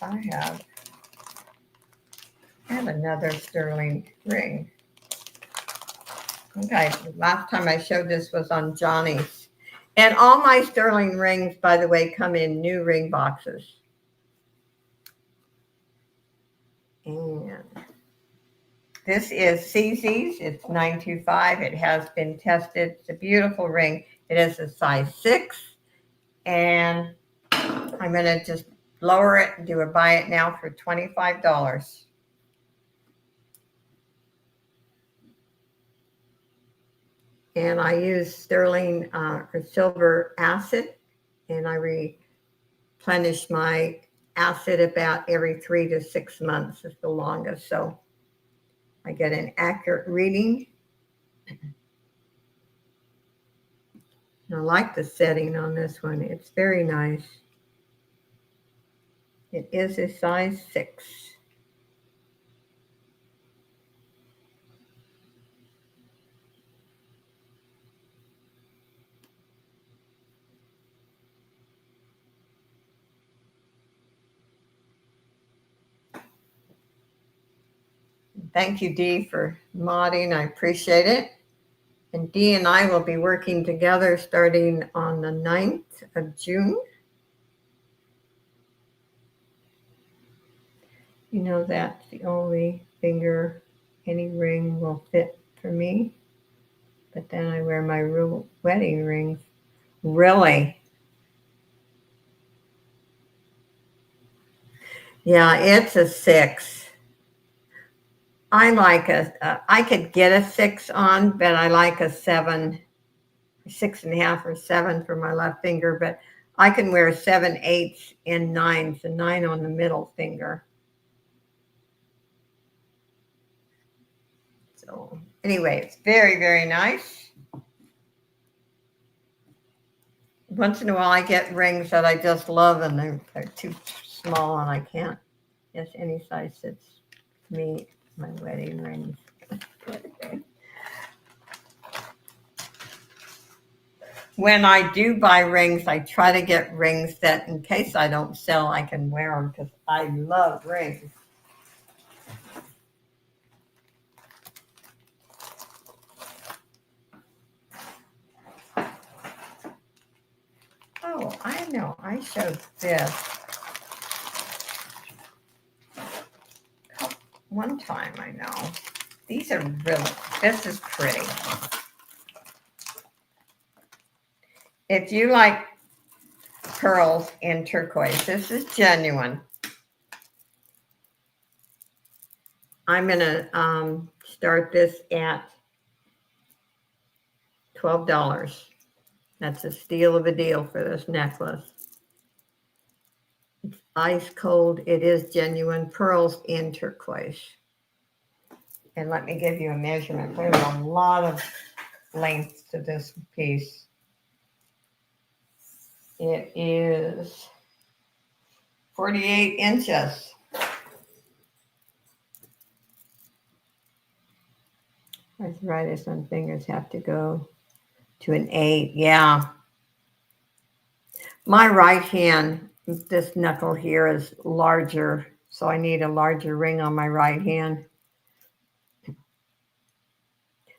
I have another sterling ring. Okay, the last time I showed this was on Johnny's. And all my sterling rings, by the way, come in new ring boxes. And this is CZ's. It's 925. It has been tested. It's a beautiful ring. It is a size 6. And I'm going to just lower it and do a buy it now for $25. And I use sterling or silver acid, and I replenish my acid about every 3 to 6 months is the longest. So I get an accurate reading. And I like the setting on this one. It's very nice. It is a size 6. Thank you, Dee, for modding. I appreciate it. And Dee and I will be working together starting on the 9th of June. You know, that's the only finger any ring will fit for me. But then I wear my real wedding rings. Really? Yeah, it's a 6. I like I could get a 6 on, but I like a 7, 6.5 or 7 for my left finger. But I can wear 7, 8s, and 9s, and 9 on the middle finger. So anyway, it's very, very nice. Once in a while I get rings that I just love and they're too small and I can't. Yes, any size fits me, my wedding rings. When I do buy rings, I try to get rings that in case I don't sell, I can wear them because I love rings. Oh, I know. I showed this one time, I know. These are really, this is pretty. If you like pearls in turquoise, this is genuine. I'm going to start this at $12. That's a steal of a deal for this necklace. It's ice cold. It is genuine pearls in turquoise. And let me give you a measurement. There's a lot of length to this piece. It is 48 inches. Arthritis on fingers have to go to an 8. Yeah. My right hand, this knuckle here is larger, so I need a larger ring on my right hand.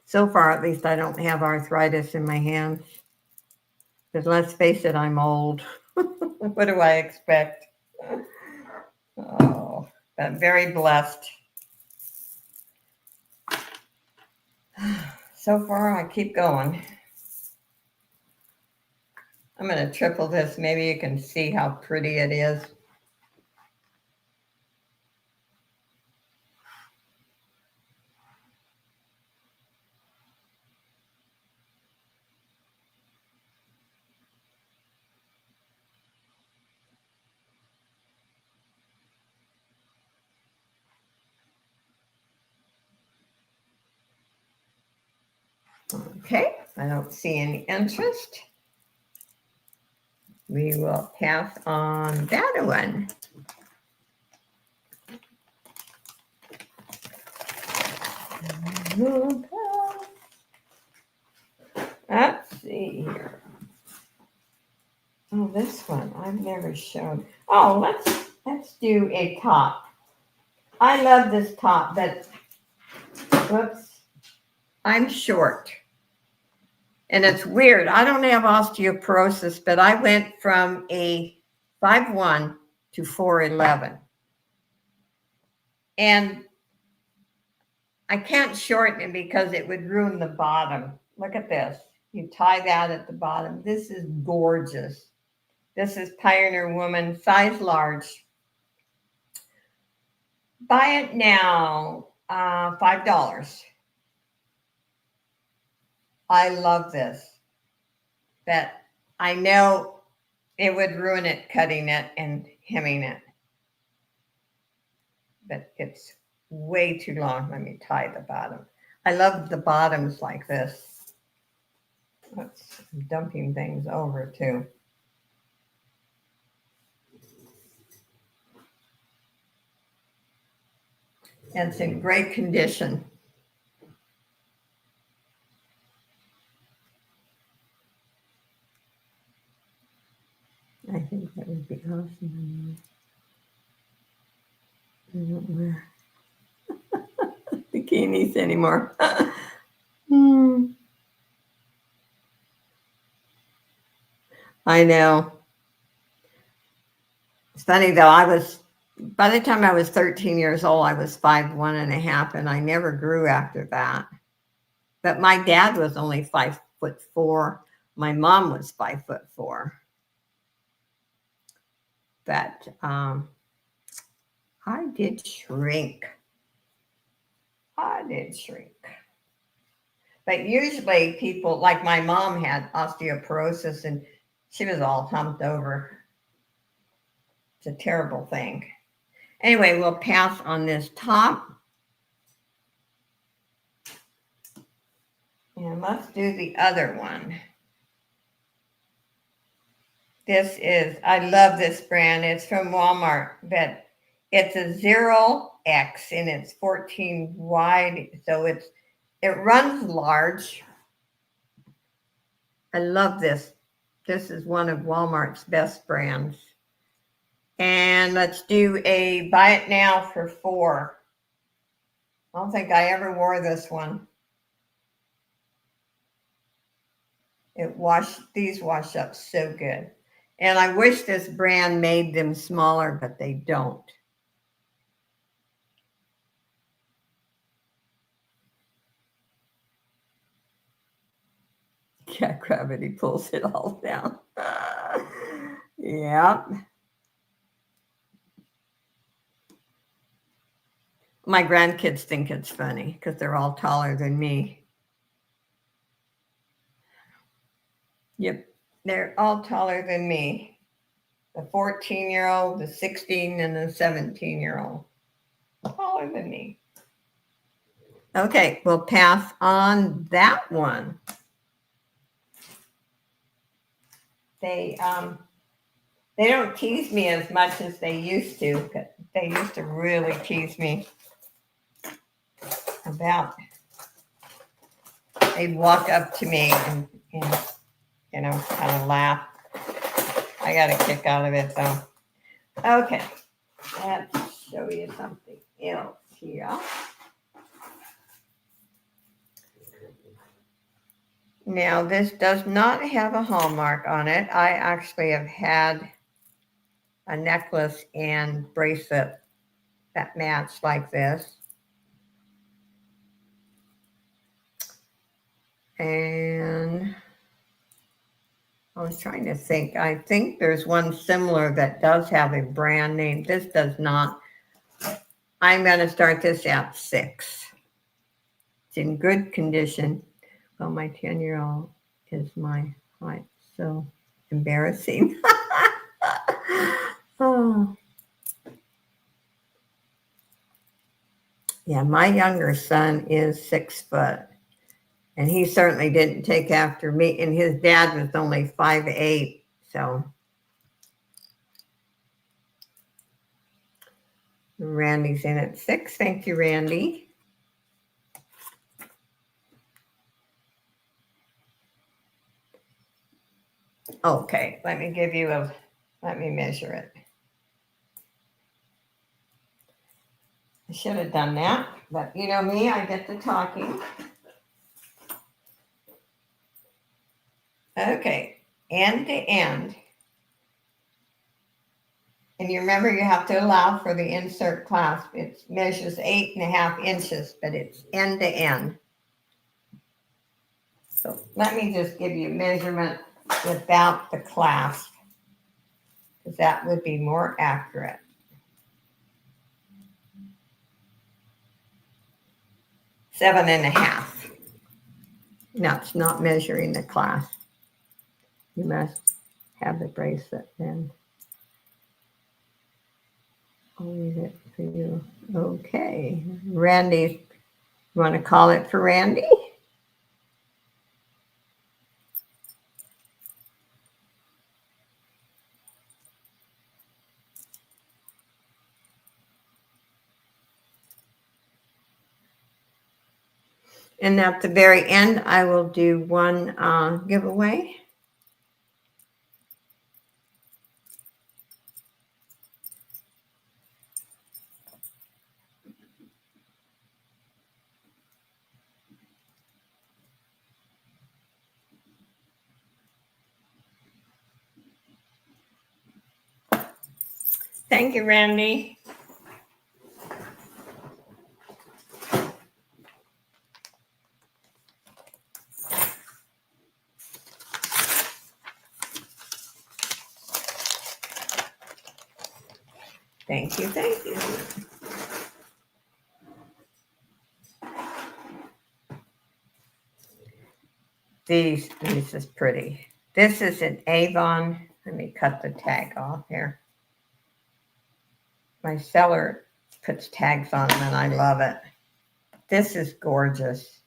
So far, at least, I don't have arthritis in my hands. Because let's face it, I'm old. What do I expect? Oh, I'm very blessed. So far, I keep going. I'm going to triple this. Maybe you can see how pretty it is. Okay, I don't see any interest. We will pass on that one. Let's see here. Oh, this one I've never shown. Oh, let's do a top. I love this top, but whoops, I'm short. And it's weird. I don't have osteoporosis, but I went from a 5'1" to 4'11". And I can't shorten it because it would ruin the bottom. Look at this. You tie that at the bottom. This is gorgeous. This is Pioneer Woman, size large. Buy it now, $5. I love this. But I know it would ruin it cutting it and hemming it. But it's way too long. Let me tie the bottom. I love the bottoms like this. Oops, I'm dumping things over too. And it's in great condition. I think that would be awesome. I don't wear bikinis anymore. I know. It's funny though, by the time I was 13 years old, I was 5'1.5", and I never grew after that. But my dad was only 5'4". My mom was 5'4". But I did shrink. But usually people, like my mom had osteoporosis and she was all humped over. It's a terrible thing. Anyway, we'll pass on this top. And let's do the other one. I love this brand. It's from Walmart, but it's a 0X and it's 14 wide. So it runs large. I love this. This is one of Walmart's best brands. And let's do a buy it now for $4. I don't think I ever wore this one. These wash up so good. And I wish this brand made them smaller, but they don't. Yeah, gravity pulls it all down. Yep. My grandkids think it's funny because they're all taller than me. Yep, they're all taller than me. The 14-year-old, the 16, and the 17-year-old. Taller than me. Okay, we'll pass on that one. They don't tease me as much as they used to. They used to really tease me about. They'd walk up to me and kind of laugh. I got a kick out of it though. Okay, let's show you something else here. Now, this does not have a hallmark on it. I actually have had a necklace and bracelet that match like this. And I was trying to think. I think there's one similar that does have a brand name. This does not. I'm going to start this at $6. It's in good condition. Well, my 10-year-old is my height. So embarrassing. Oh. Yeah, my younger son is 6 foot. And he certainly didn't take after me. And his dad was only 5'8". So Randy's in at 6. Thank you, Randy. Okay, let me measure it. I should have done that, but you know me, I get to talking. Okay, end to end. And you remember you have to allow for the insert clasp. It measures 8.5 inches, but it's end to end. So let me just give you a measurement without the clasp, because that would be more accurate. 7.5. No, it's not measuring the clasp. You must have the bracelet then. I'll leave it for you. Okay. Randy, you want to call it for Randy? And at the very end, I will do one giveaway. Thank you, Randy. Thank you, thank you. This is pretty. This is an Avon. Let me cut the tag off here. My seller puts tags on them and I love it. This is gorgeous.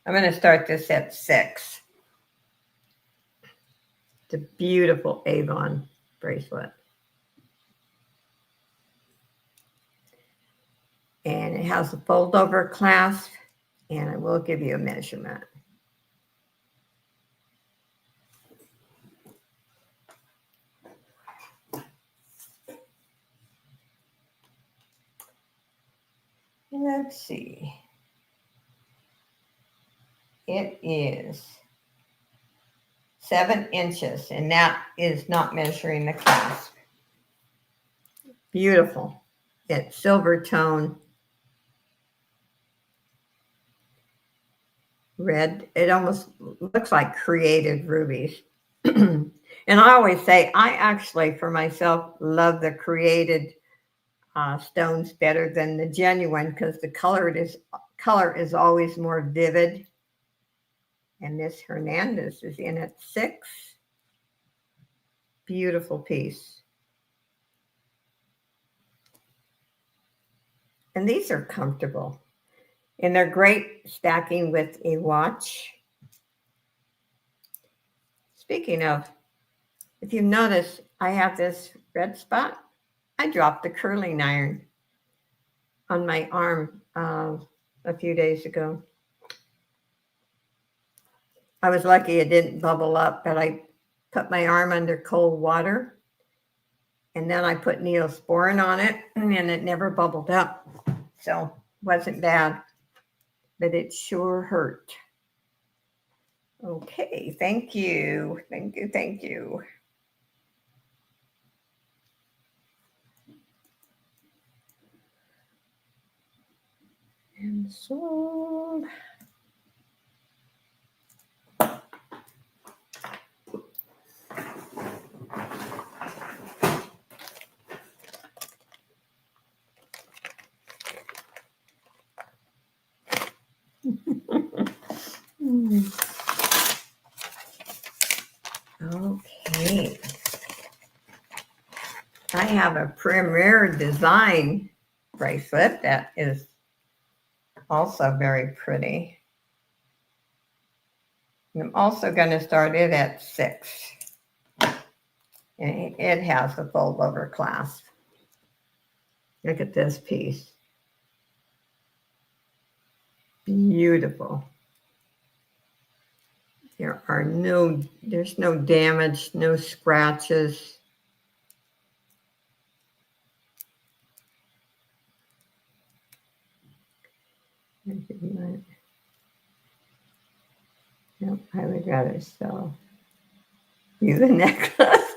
I'm going to start this at 6. It's a beautiful Avon bracelet. And it has a fold over clasp, and I will give you a measurement. Let's see. It is 7 inches, and that is not measuring the clasp. Beautiful. It's silver tone. Red. It almost looks like created rubies. And I always say, I actually, for myself, love the created stones better than the genuine, because the color is always more vivid. And this Hernandez is in at 6. Beautiful piece. And these are comfortable. And they're great stacking with a watch. Speaking of, if you notice, I have this red spot. I dropped the curling iron on my arm a few days ago. I was lucky it didn't bubble up, but I put my arm under cold water, and then I put Neosporin on it, and it never bubbled up. So it wasn't bad, but it sure hurt. Okay, thank you. Thank you, thank you. And sold. Okay. I have a Premier Design bracelet that is also very pretty. And I'm also going to start it at 6. And it has a fold over clasp. Look at this piece. Beautiful. There's no damage, no scratches. No, I would rather sell you the necklace.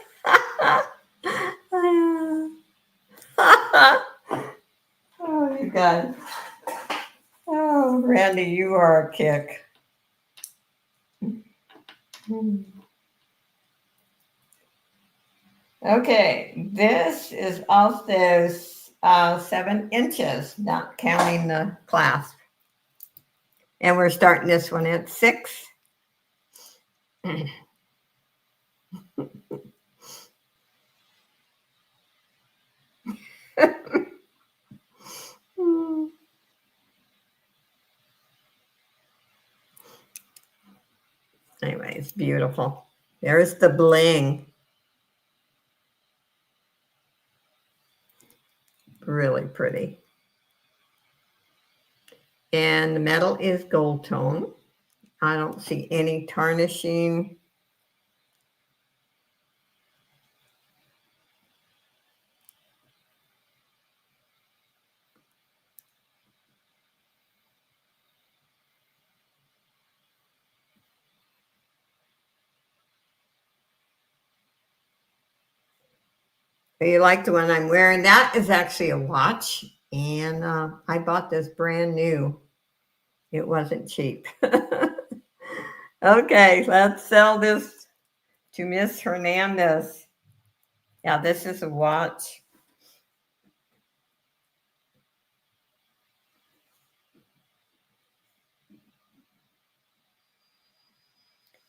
Oh, you guys. Oh, Randy, you are a kick. Okay, this is also 7 inches, not counting the clasp. And we're starting this one at 6. Anyway, it's beautiful. There's the bling. Really pretty. And the metal is gold tone. I don't see any tarnishing. You like the one I'm wearing? That is actually a watch, and I bought this brand new. It wasn't cheap. Okay, let's sell this to Miss Hernandez. Yeah, this is a watch.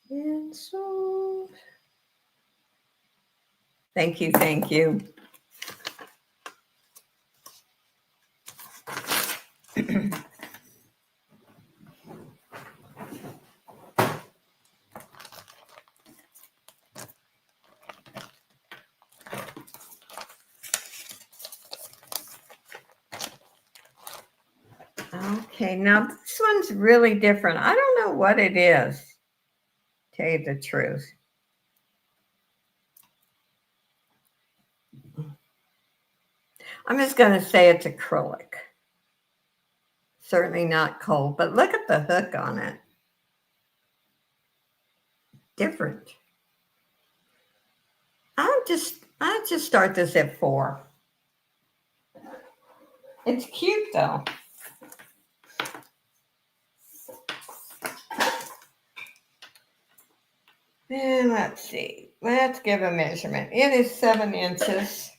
And so, thank you, thank you. Okay, now this one's really different. I don't know what it is, to tell you the truth. I'm just going to say it's acrylic. Certainly not cold, but look at the hook on it. Different. I'll just start this at 4. It's cute though. And let's see. Let's give a measurement. It is 7 inches.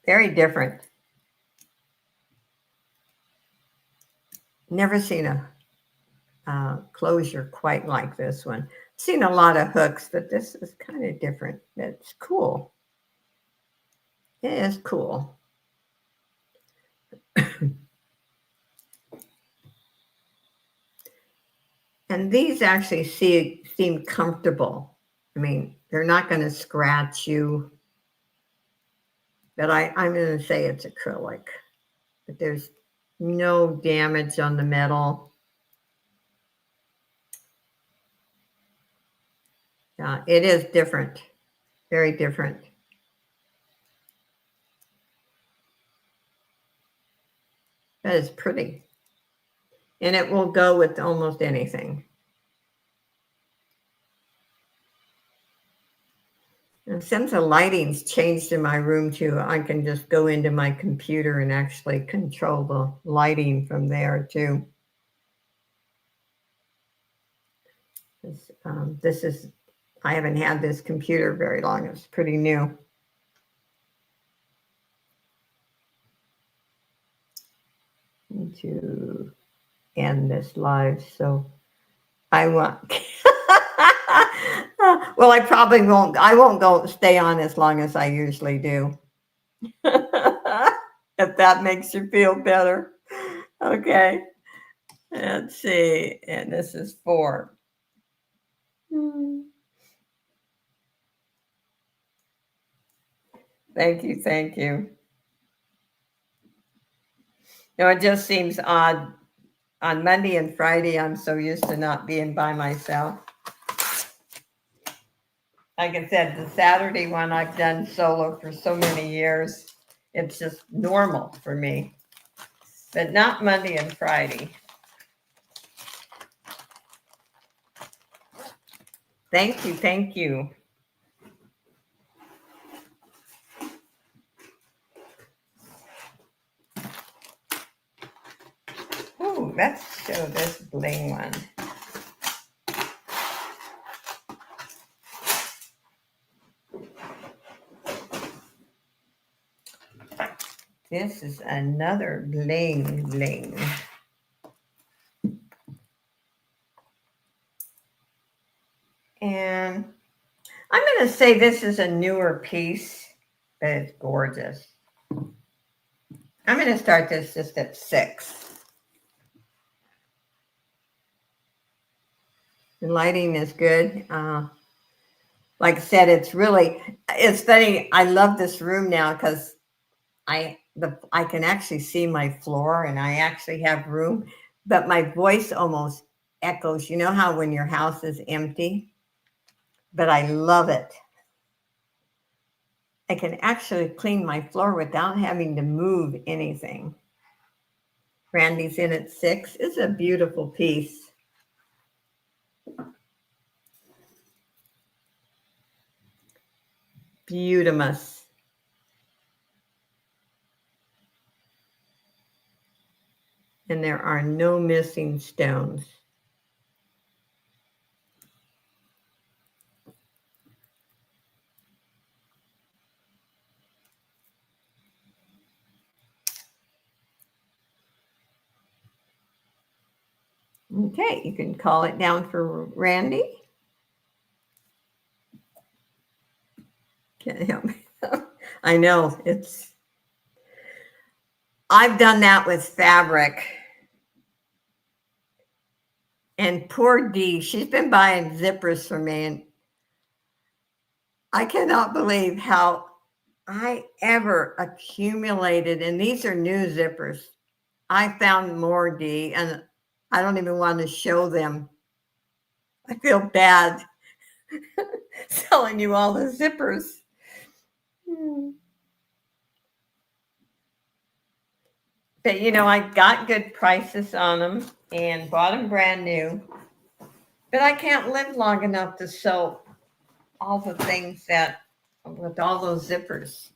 Very different. Never seen a closure quite like this one. Seen a lot of hooks, but this is kind of different. It's cool. It is cool. And these actually seem comfortable. I mean, they're not going to scratch you. But I'm going to say it's acrylic. But there's no damage on the metal. It is different. Very different. That is pretty. And it will go with almost anything. And since the lighting's changed in my room too, I can just go into my computer and actually control the lighting from there too. This is, I haven't had this computer very long. It's pretty new. To end this live, so I want. Well, I probably won't. I won't go stay on as long as I usually do. If that makes you feel better. Okay. Let's see. And this is 4. Thank you. Thank you. No, it just seems odd. On Monday and Friday, I'm so used to not being by myself. Like I said, the Saturday one I've done solo for so many years. It's just normal for me. But not Monday and Friday. Thank you. Thank you. Oh, let's show this bling one. This is another bling bling. And I'm going to say this is a newer piece, but it's gorgeous. I'm going to start this just at 6. The lighting is good. Like I said, it's funny. I love this room now because I can actually see my floor and I actually have room, but my voice almost echoes. You know how when your house is empty? But I love it. I can actually clean my floor without having to move anything. Randy's in at 6. It's a beautiful piece. Beautimous. And there are no missing stones. Okay, you can call it down for Randy. Can't help me. I know I've done that with fabric. And poor Dee, she's been buying zippers for me. And I cannot believe how I ever accumulated, and these are new zippers. I found more, Dee, and I don't even want to show them. I feel bad selling you all the zippers. But, I got good prices on them and bought them brand new. But I can't live long enough to sew all the things with all those zippers.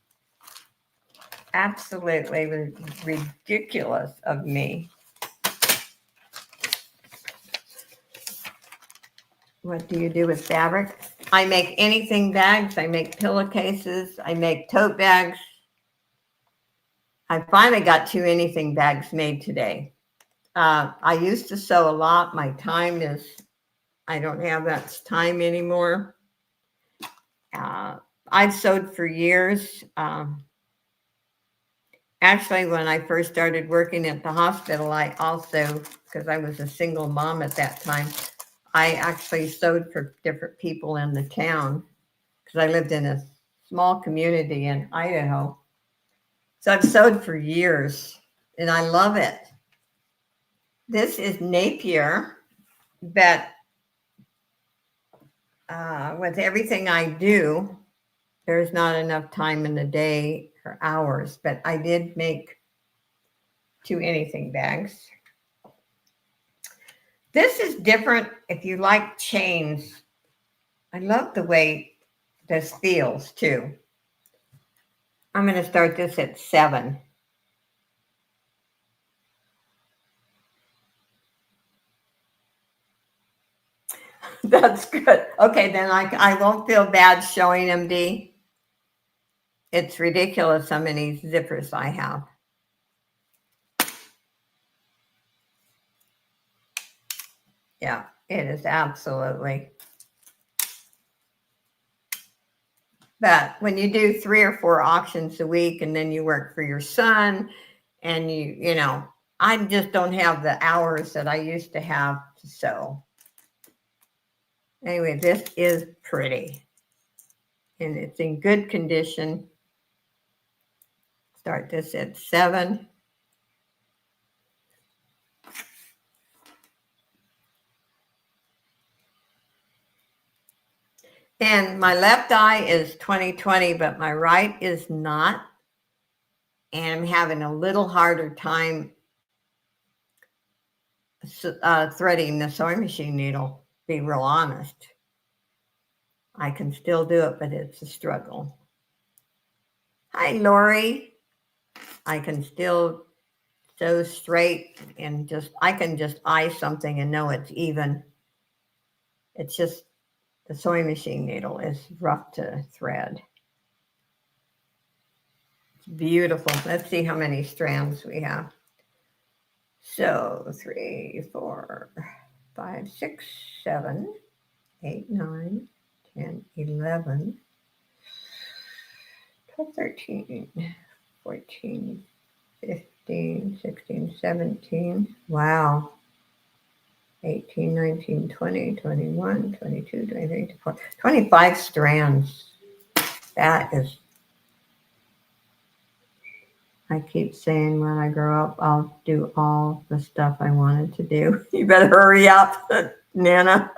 Absolutely ridiculous of me. What do you do with fabric? I make anything bags. I make pillowcases. I make tote bags. I finally got 2 anything bags made today. I used to sew a lot. My time I don't have that time anymore. I've sewed for years. Actually, when I first started working at the hospital, I also, because I was a single mom at that time, I actually sewed for different people in the town because I lived in a small community in Idaho. So I've sewed for years and I love it. This is Napier, but with everything I do, there's not enough time in the day or hours, but I did make 2 anything bags. This is different if you like chains. I love the way this feels too. I'm going to start this at 7. That's good. Okay, then I won't feel bad showing them, Dee. It's ridiculous how many zippers I have. Yeah, it is absolutely. But when you do 3 or 4 auctions a week and then you work for your son and I just don't have the hours that I used to have to sew. Anyway, this is pretty and it's in good condition. Start this at 7. And my left eye is 20/20, but my right is not. And I'm having a little harder time threading the sewing machine needle, be real honest. I can still do it, but it's a struggle. Hi, Lori. I can still sew straight and I can just eye something and know it's even. It's just the sewing machine needle is rough to thread. It's beautiful. Let's see how many strands we have. So 3, 4, 5, 6, 7, 8, 9, 10, 11, 12, 13, 14, 15, 16, 17. Wow. 18, 19, 20, 21, 22, 23, 24, 25 strands. That is, I keep saying when I grow up, I'll do all the stuff I wanted to do. You better hurry up, Nana.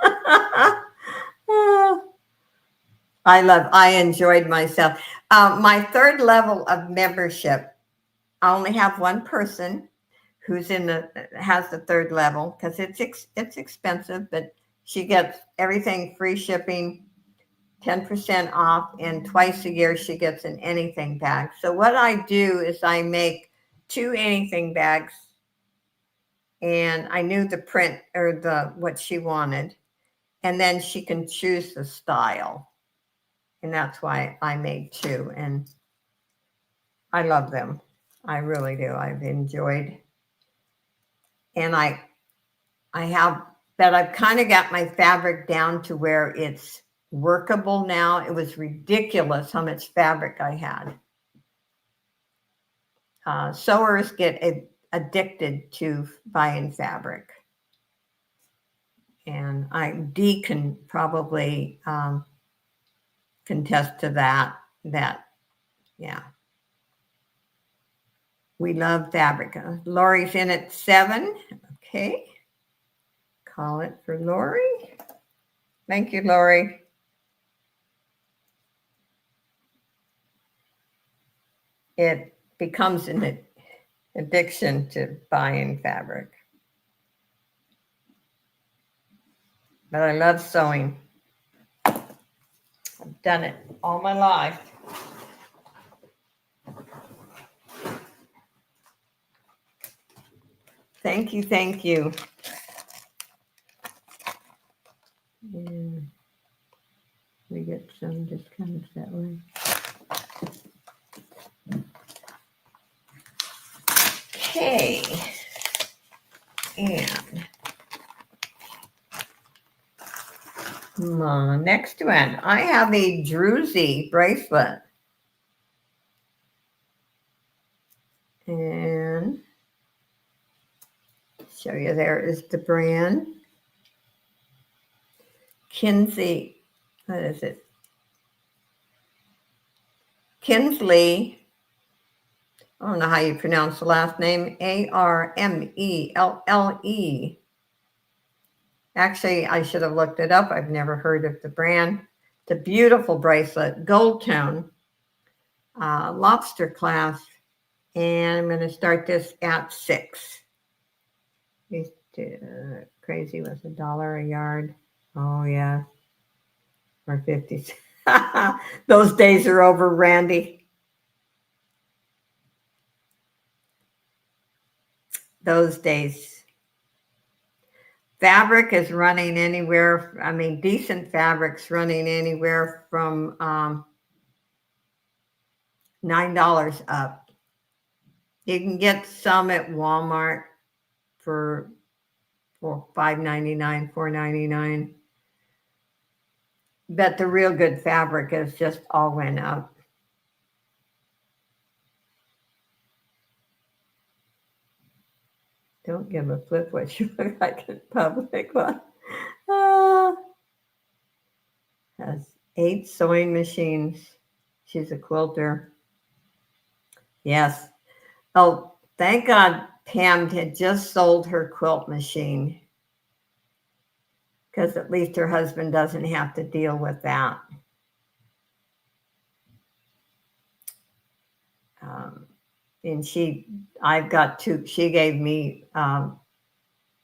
I enjoyed myself. My third level of membership, I only have one person who's has the third level because it's expensive, but she gets everything free shipping, 10% off, and twice a year she gets an anything bag. So what I do is I make 2 anything bags, and I knew the print or what she wanted, and then she can choose the style. And that's why I made 2, and I love them. I really do. I've enjoyed, and I've kind of got my fabric down to where it's workable now. It was ridiculous how much fabric I had. Sewers get addicted to buying fabric, and Dee can probably contest to that. Yeah. We love fabric. Lori's in at 7. Okay. Call it for Lori. Thank you, Lori. It becomes an addiction to buying fabric. But I love sewing. I've done it all my life. Thank you, thank you. Yeah. We get some discounts that way. Okay. And next one, I have a Druzy bracelet. And show you, there is the brand. Kinsey, what is it? Kinsley. I don't know how you pronounce the last name. Armelle. Actually, I should have looked it up. I've never heard of the brand. It's a beautiful bracelet, gold tone, lobster clasp, and I'm going to start this at 6. Crazy was $1 a yard. Oh yeah, or 50. Those days are over, Randy. Those days. Fabric is running anywhere. I mean, decent fabric's running anywhere from $9 up. You can get some at Walmart for $5.99, $4.99. But the real good fabric is just all went up. Don't give a flip what you look like in public. Has 8 sewing machines. She's a quilter. Yes. Oh, thank God Pam had just sold her quilt machine, because at least her husband doesn't have to deal with that. And I've got 2. She gave me about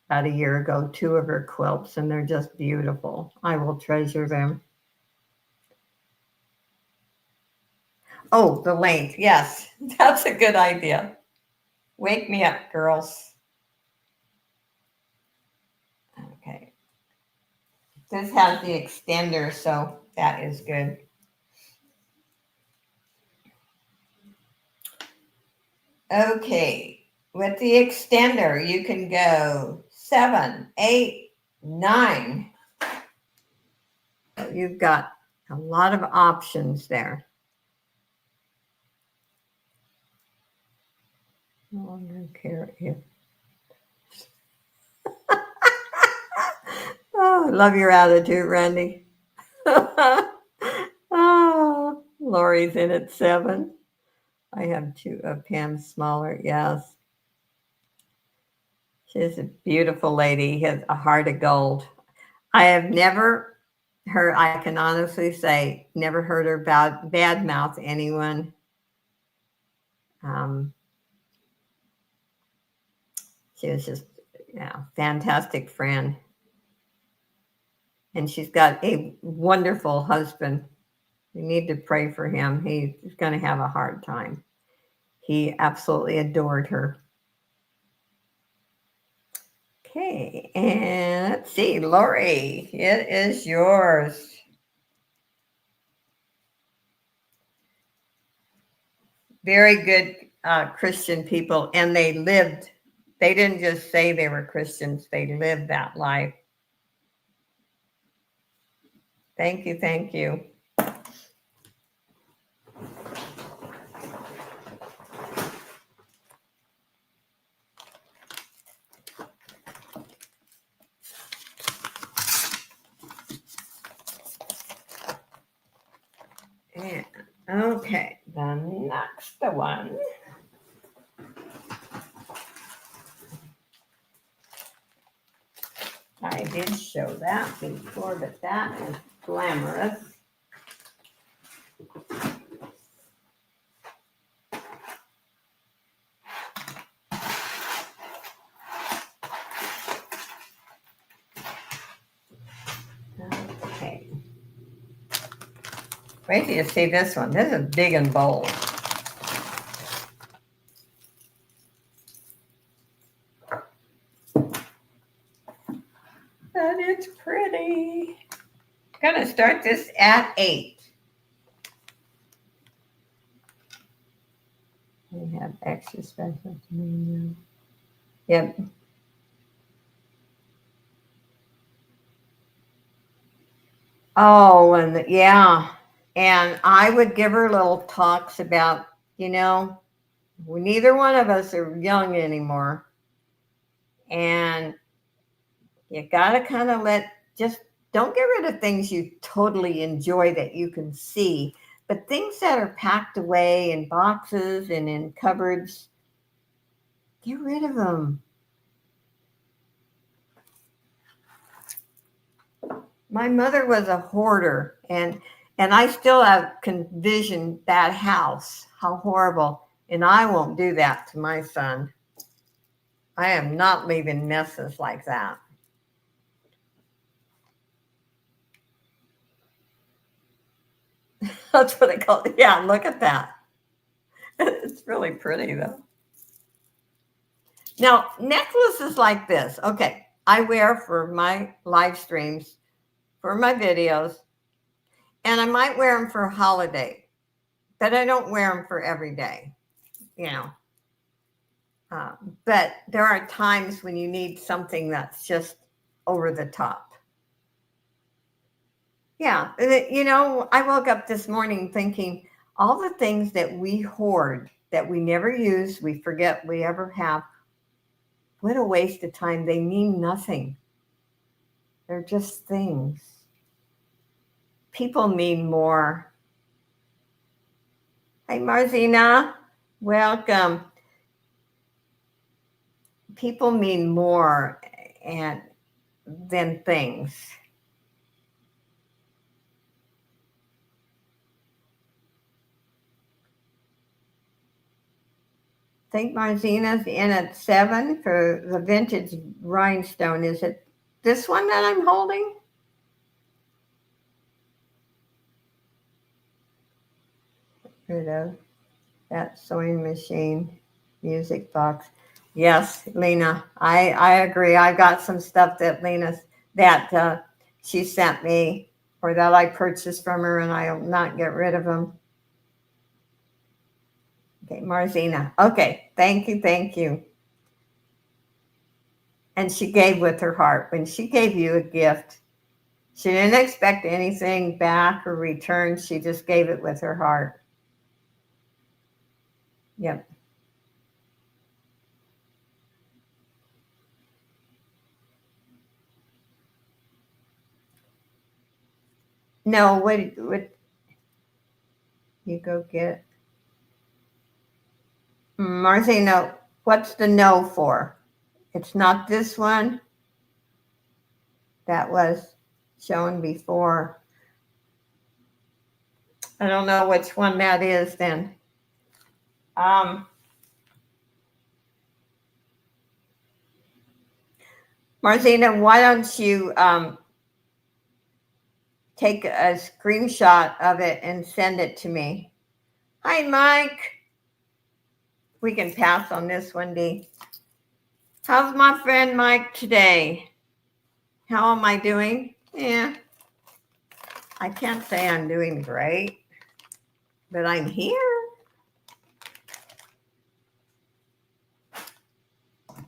a year ago 2 of her quilts, and they're just beautiful. I will treasure them. Oh, the length. Yes, that's a good idea. Wake me up, girls. Okay. This has the extender, so that is good. Okay. With the extender, you can go 7, 8, 9. You've got a lot of options there. Oh, no carrot here. Oh, I love your attitude, Randy. Oh, Lori's in at 7. I have two of Pam's smaller. Yes. She's a beautiful lady. Has a heart of gold. I have never heard, I can honestly say, never heard her bad mouth anyone. Um, she was just, yeah, fantastic friend. And she's got a wonderful husband. You need to pray for him. He's going to have a hard time. He absolutely adored her. Okay, and let's see, Lori, it is yours. Very good Christian people, and they didn't just say they were Christians, they lived that life. Thank you, thank you. And, okay, the next one. I did show that before, but that is glamorous. Okay. Wait till you see this one. This is big and bold. And it's pretty. I'm going to start this at 8. We have extra special to me. Yep. Oh, and yeah. And I would give her little talks about, neither one of us are young anymore. And you got to kind of just don't get rid of things you totally enjoy that you can see, but things that are packed away in boxes and in cupboards, get rid of them. My mother was a hoarder, and I still have envisioned that house. How horrible. And I won't do that to my son. I am not leaving messes like that. That's what they call it. Yeah, look at that. It's really pretty, though. Now, necklaces like this, okay, I wear for my live streams, for my videos, and I might wear them for a holiday, but I don't wear them for every day, you know. But there are times when you need something that's just over the top. Yeah, I woke up this morning thinking all the things that we hoard, that we never use, we forget we ever have, what a waste of time. They mean nothing. They're just things. People mean more. Hi, Marzina. Welcome. People mean more than things. I think Marzina's in at 7 for the vintage rhinestone. Is it this one that I'm holding? rid of that sewing machine, music box. Yes, Lena, I agree. I got some stuff that she sent me or that I purchased from her, and I'll not get rid of them. Okay, Marzina. Okay, thank you, thank you. And she gave with her heart. When she gave you a gift, she didn't expect anything back or return. She just gave it with her heart. Yep. No, what you go get? Martina, what's the no for? It's not this one that was shown before. I don't know which one that is then. Martina, why don't you take a screenshot of it and send it to me? Hi, Mike. We can pass on this one, Dee. How's my friend Mike today? How am I doing? Yeah. I can't say I'm doing great, but I'm here.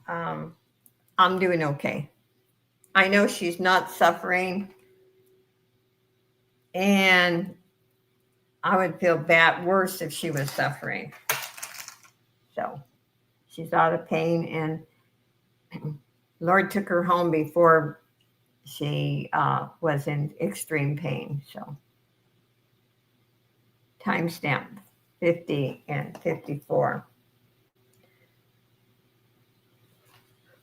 I'm doing okay. I know she's not suffering, and I would feel worse if she was suffering. So she's out of pain, and Lord took her home before she was in extreme pain. So timestamp 50 and 54.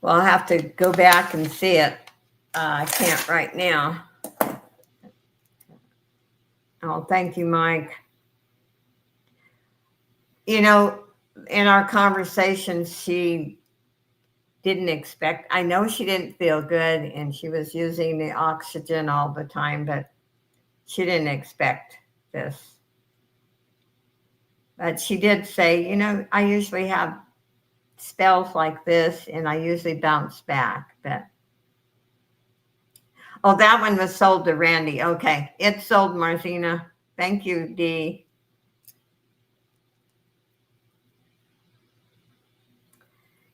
Well, I'll have to go back and see it. I can't right now. Oh, thank you, Mike. You know, in our conversation, she didn't expect, I know she didn't feel good and she was using the oxygen all the time, but she didn't expect this. But she did say, I usually have spells like this and I usually bounce back. But oh, that one was sold to Randy. Okay, it's sold, Martina. Thank you, Dee.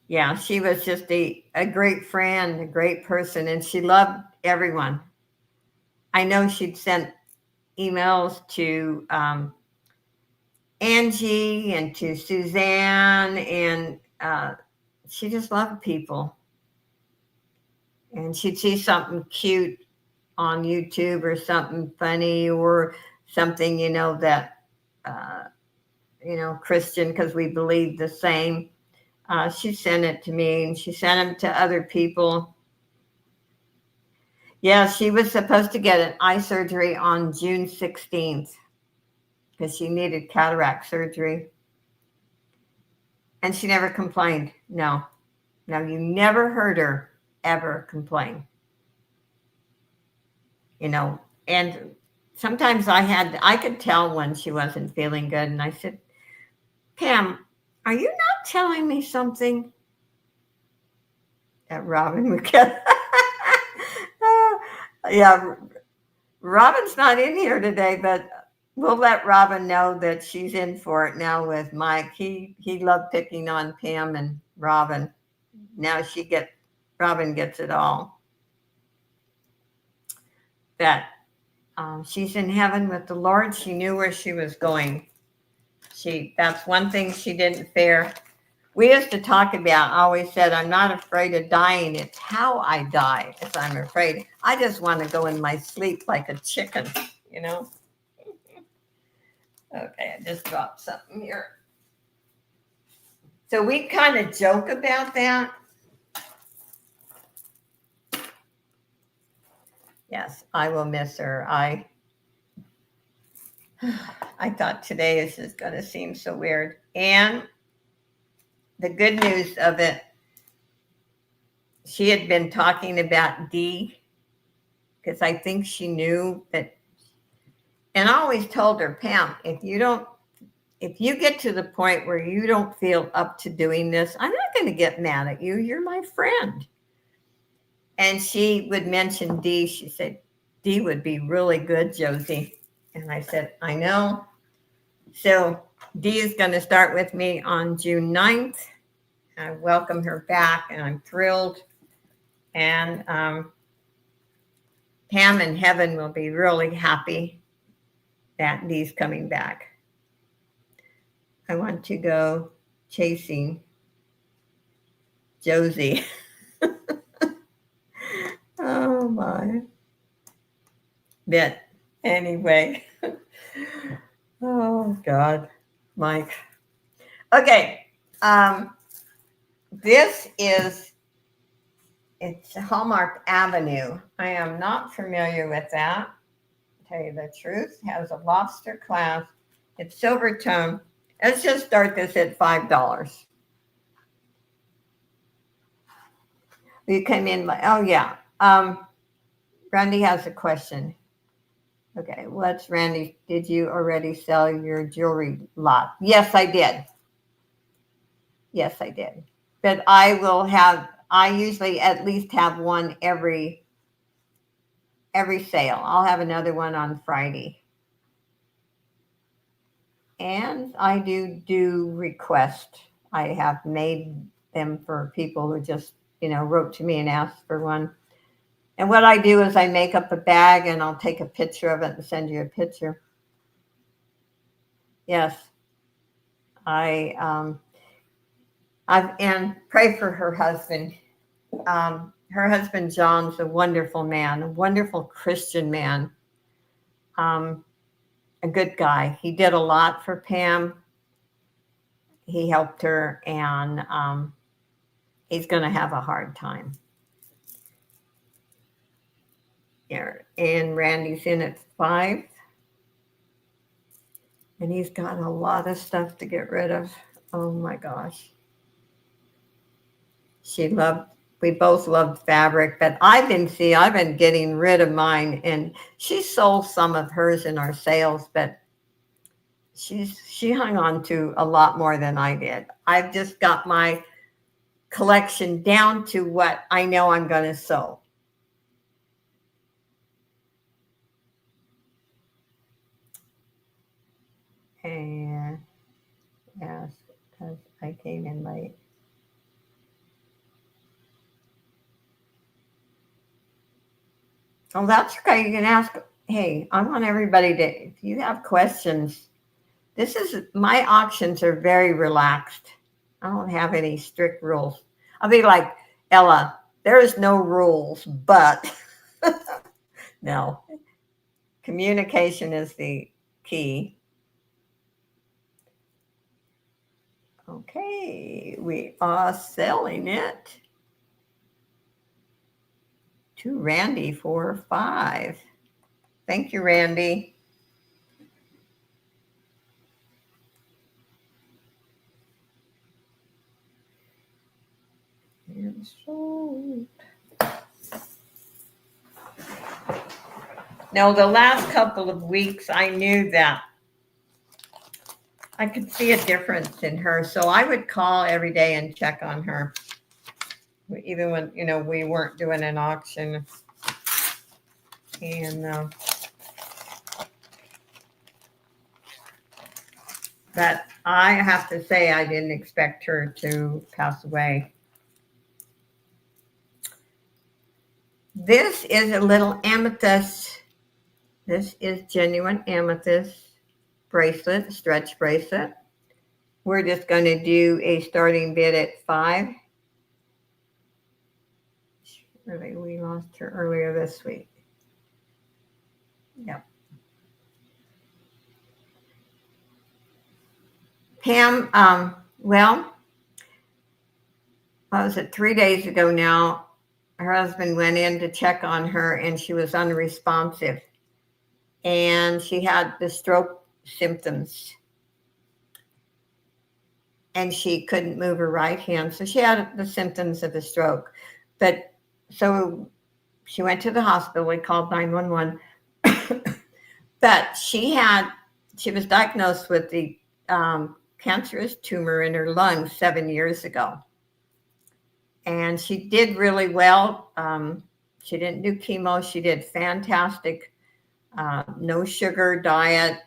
Yeah, she was just a great friend, a great person, and she loved everyone. I know she'd sent emails to Angie and to Suzanne, and she just loved people. And she'd see something cute on YouTube or something funny or something, that, Christian, because we believe the same. She sent it to me, and she sent them to other people. Yeah, she was supposed to get an eye surgery on June 16th because she needed cataract surgery. And she never complained. No, you never heard her ever complain. And sometimes I could tell when she wasn't feeling good. And I said, Pam, are you not telling me something? That Robin would get. Yeah, Robin's not in here today, but we'll let Robin know that she's in for it now with Mike. He loved picking on Pam and Robin. Now Robin gets it all. That she's in heaven with the Lord. She knew where she was going. That's one thing she didn't fear. We used to talk about, I always said, I'm not afraid of dying. It's how I die if I'm afraid. I just want to go in my sleep like a chicken, Okay, I just dropped something here. So we kind of joke about that. Yes, I will miss her. I thought today is just going to seem so weird. And the good news of it, she had been talking about Dee because I think she knew that. And I always told her, Pam, if you don't if you get to the point where you don't feel up to doing this, I'm not going to get mad at you. You're my friend. And she would mention Dee. She said, Dee would be really good, Josie. And I said, I know. So Dee is going to start with me on June 9th. I welcome her back, and I'm thrilled. And Pam in heaven will be really happy that Dee's coming back. I want to go chasing Josie. Oh my. But anyway. Oh God, Mike. Okay. This is, it's Hallmark Avenue. I am not familiar with that. To tell you the truth. It has a lobster clasp. It's silver tone. Let's just start this at $5. You come in, oh yeah. Randy has a question. Okay, what's Randy? Did you already sell your jewelry lot? Yes, I did. Yes, I did. But I usually at least have one every sale. I'll have another one on Friday. And I do request. I have made them for people who just, wrote to me and asked for one. And what I do is I make up a bag and I'll take a picture of it and send you a picture. Yes. And pray for her husband. Her husband, John's a wonderful man, a wonderful Christian man, a good guy. He did a lot for Pam. He helped her, and he's going to have a hard time. Here, and Randy's in at 5. And he's got a lot of stuff to get rid of. Oh my gosh. We both loved fabric, but I've been getting rid of mine, and she sold some of hers in our sales, but she hung on to a lot more than I did. I've just got my collection down to what I know I'm going to sew. And yes, because I came in late. Oh, that's okay. You can ask. Hey, I want everybody to, if you have questions, my auctions are very relaxed. I don't have any strict rules. I'll be like, Ella, there is no rules, but no. Communication is the key. Okay, we are selling it to Randy for $5. Thank you, Randy. And sold. Now, the last couple of weeks, I knew that I could see a difference in her. So I would call every day and check on her. Even when, we weren't doing an auction. And, but I have to say, I didn't expect her to pass away. This is a little amethyst. This is genuine amethyst bracelet, stretch bracelet. We're just going to do a starting bid at $5. Really, we lost her earlier this week. Yep. Pam, what was it, 3 days ago now, her husband went in to check on her and she was unresponsive. And she had the stroke symptoms. And she couldn't move her right hand. So she had the symptoms of a stroke. But so she went to the hospital. We called 911. But she was diagnosed with the cancerous tumor in her lungs 7 years ago. And she did really well. She didn't do chemo. She did fantastic. No sugar diet.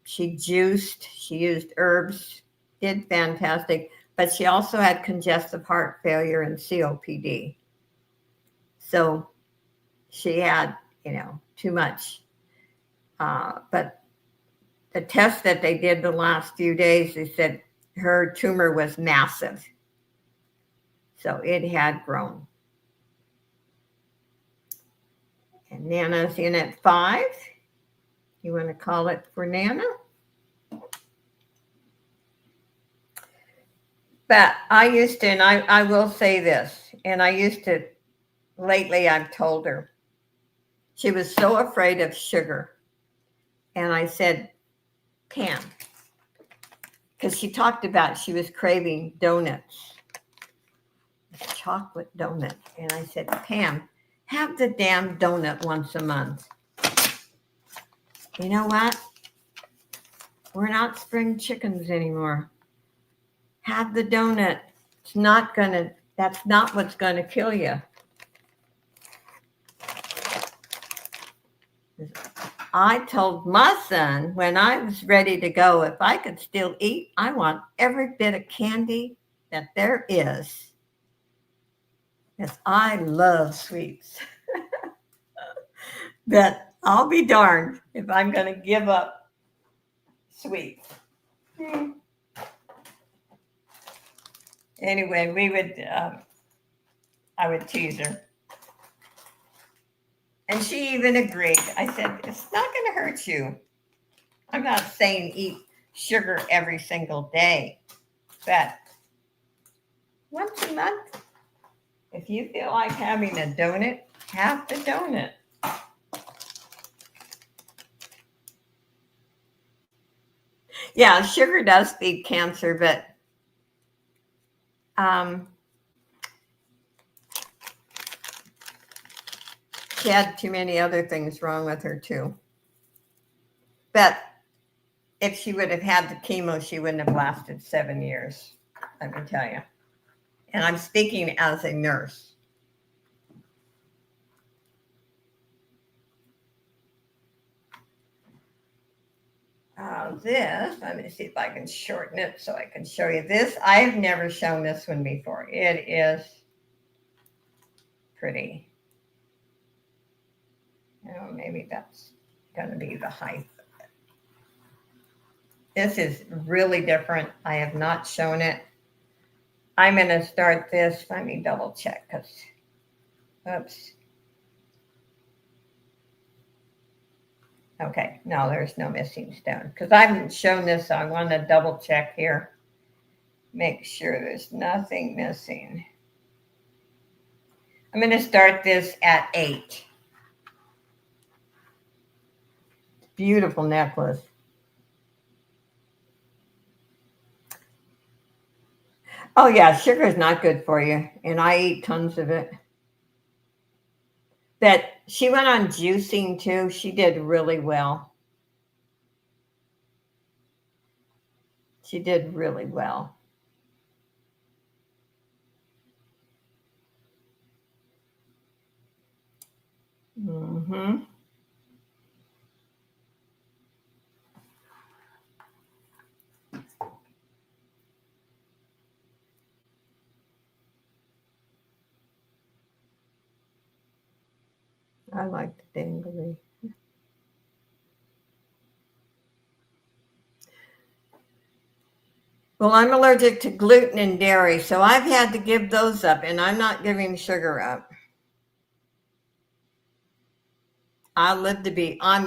She juiced. She used herbs. Did fantastic. But she also had congestive heart failure and COPD. So she had, too much. But the test that they did the last few days, they said her tumor was massive. So it had grown. And Nana's in at 5. You want to call it for Nana? But I used to, and I will say this, and I used to, lately I've told her, she was so afraid of sugar. And I said, Pam, because she talked about she was craving donuts, chocolate donut. And I said, Pam, have the damn donut once a month. You know what? We're not spring chickens anymore. Have the donut. That's not what's going to kill you. I told my son when I was ready to go, if I could still eat, I want every bit of candy that there is. Because I love sweets. But I'll be darned if I'm going to give up sweets. Anyway, I would tease her. And she even agreed. I said, it's not going to hurt you. I'm not saying eat sugar every single day, but once a month, if you feel like having a donut, have the donut. Yeah, sugar does feed cancer, but she had too many other things wrong with her too. But if she would have had the chemo, she wouldn't have lasted 7 years, let me tell you. And I'm speaking as a nurse. This, let me see if I can shorten it so I can show you this. I've never shown this one before. It is pretty. Maybe that's going to be the height of it. This is really different. I have not shown it. I'm going to start this. Let me double check because, oops. Okay, no, there's no missing stone because I haven't shown this. So I want to double check here. Make sure there's nothing missing. I'm going to start this at 8. Beautiful necklace. Oh yeah, sugar is not good for you, and I eat tons of it. But she went on juicing too. She did really well. She did really well. Mm-hmm. I like the dangly. Well, I'm allergic to gluten and dairy, so I've had to give those up, and I'm not giving sugar up. I'm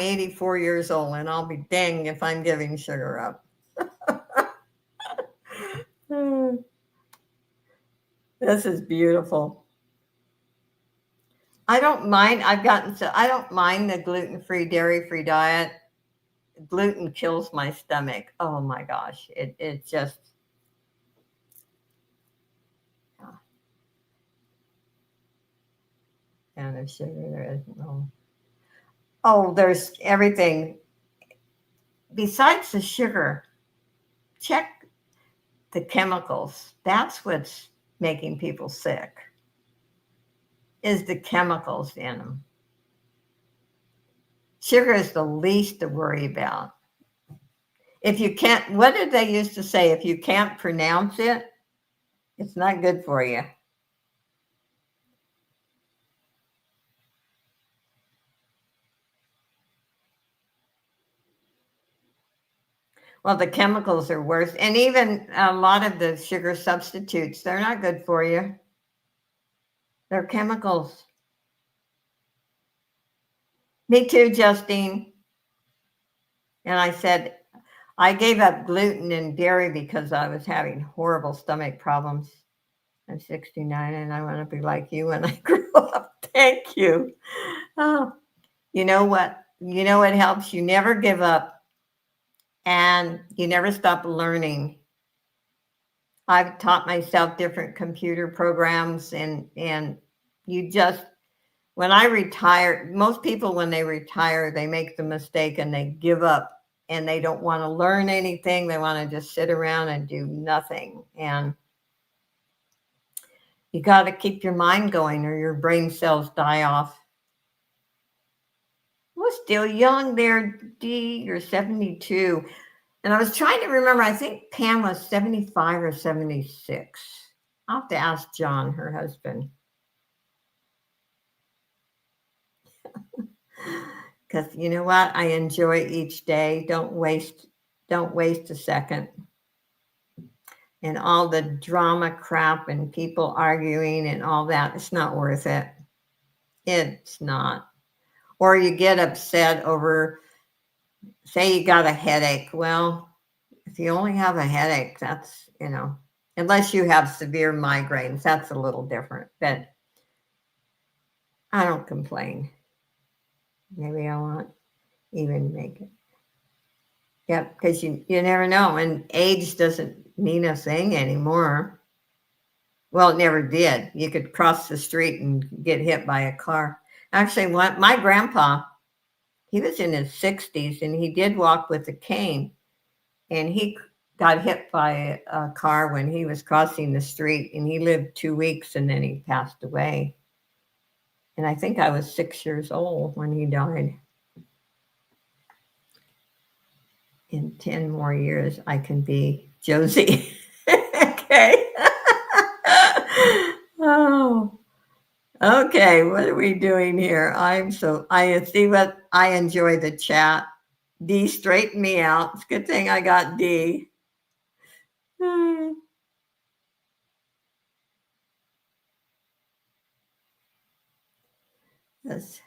84 years old, and I'll be dang if I'm giving sugar up. This is beautiful. I don't mind. I don't mind the gluten-free, dairy-free diet. Gluten kills my stomach. Oh my gosh. It just, and there's sugar, there is no. Oh, there's everything. Besides the sugar, check the chemicals. That's what's making people sick, is the chemicals in them. Sugar is the least to worry about. If you can't, what did they used to say? If you can't pronounce it, it's not good for you. Well, the chemicals are worse. And even a lot of the sugar substitutes, they're not good for you. They're chemicals. Me too, Justine. And I said, I gave up gluten and dairy because I was having horrible stomach problems. I'm 69 and I want to be like you when I grow up. Thank you. Oh, you know what? You know what helps? You never give up and you never stop learning. I've taught myself different computer programs and you just, when I retired, most people when they retire, they make the mistake and they give up and they don't want to learn anything. They want to just sit around and do nothing. And you got to keep your mind going or your brain cells die off. We're still young there, Dee. You're 72. And I was trying to remember, I think Pam was 75 or 76. I'll have to ask John, her husband. Because you know what? I enjoy each day. Don't waste a second. And all the drama crap and people arguing and all that, it's not worth it. It's not. Or you get upset over, say you got a headache. Well, if you only have a headache, that's, unless you have severe migraines, that's a little different. But I don't complain. Maybe I won't even make it. Yep, because you never know. And age doesn't mean a thing anymore. Well, it never did. You could cross the street and get hit by a car. Actually, my grandpa, he was in his 60s and he did walk with a cane. And he got hit by a car when he was crossing the street and he lived 2 weeks and then he passed away. And I think I was 6 years old when he died. In 10 more years, I can be Josie. Okay. Oh, okay. What are we doing here? I see what I enjoy the chat. D straightened me out. It's a good thing I got D. Yes.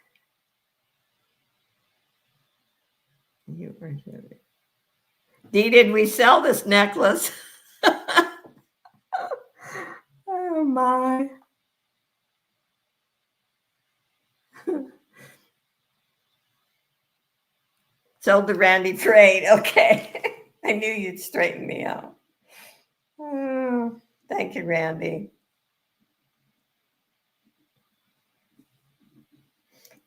You were D, did we sell this necklace? Oh my. Sold the Randy trade. Okay. I knew you'd straighten me out. Oh, thank you, Randy.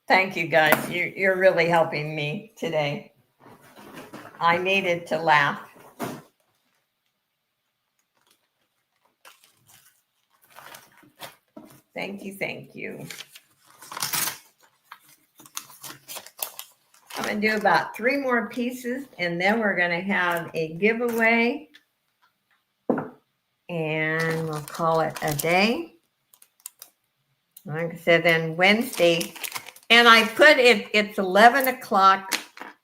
Thank you, guys. You're really helping me today. I needed to laugh. Thank you. Thank you. I'm going to do about 3 more pieces and then we're going to have a giveaway and we'll call it a day. Like I said, then Wednesday, and I put it's 11 o'clock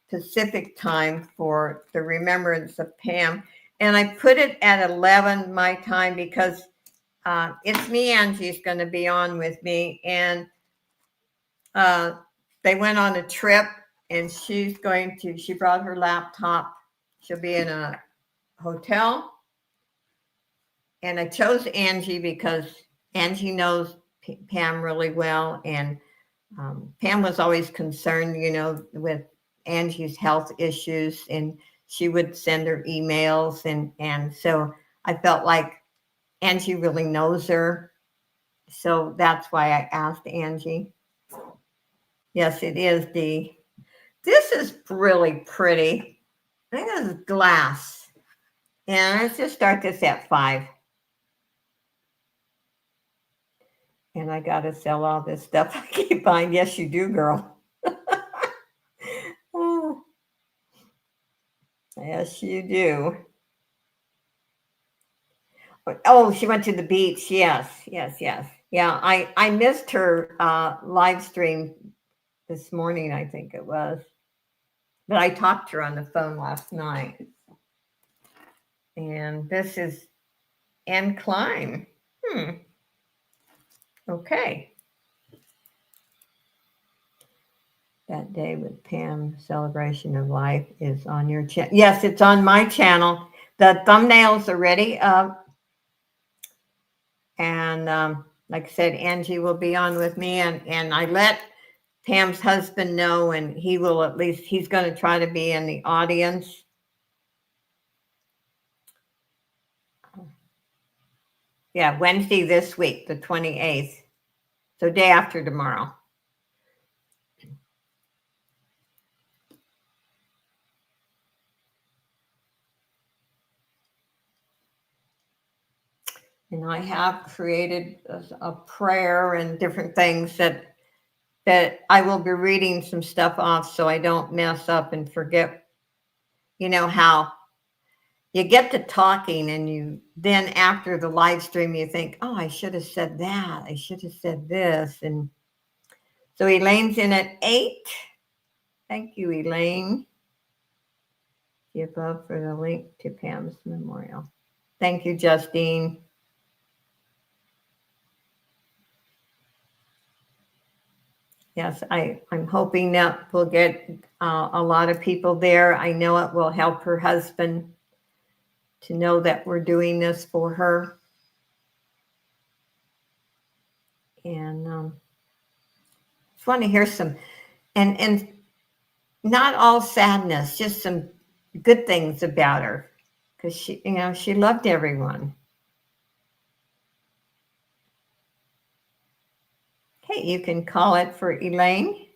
Pacific time for the remembrance of Pam. And I put it at 11 my time because it's me, Angie's going to be on with me. And they went on a trip and she brought her laptop. She'll be in a hotel. And I chose Angie because Angie knows Pam really well. And Pam was always concerned, with Angie's health issues. And she would send her emails. And so I felt like Angie really knows her. So that's why I asked Angie. Yes, it is, Dee. This is really pretty. I think this is glass. And let's just start this at 5. And I got to sell all this stuff I keep buying. Yes, you do, girl. Oh, yes, you do. Oh, she went to the beach. Yes, yes, yes. Yeah, I missed her live stream this morning, I think it was. But I talked to her on the phone last night. And this is Ann Klein. Okay. That Day with Pam Celebration of Life is on your channel. Yes, it's on my channel. The thumbnails are ready up. And like I said, Angie will be on with me. And I let Pam's husband know, and he will at least, he's going to try to be in the audience. Yeah, Wednesday this week, the 28th. So day after tomorrow. And I have created a prayer and different things that I will be reading some stuff off so I don't mess up and forget. You know how you get to talking and you then after the live stream you think, oh, I should have said that. I should have said this. And so Elaine's in at 8. Thank you, Elaine. The above for the link to Pam's memorial. Thank you, Justine. Yes, I'm hoping that we'll get a lot of people there. I know it will help her husband to know that we're doing this for her. And just want to hear some, and not all sadness, just some good things about her, because she loved everyone. Okay, you can call it for Elaine.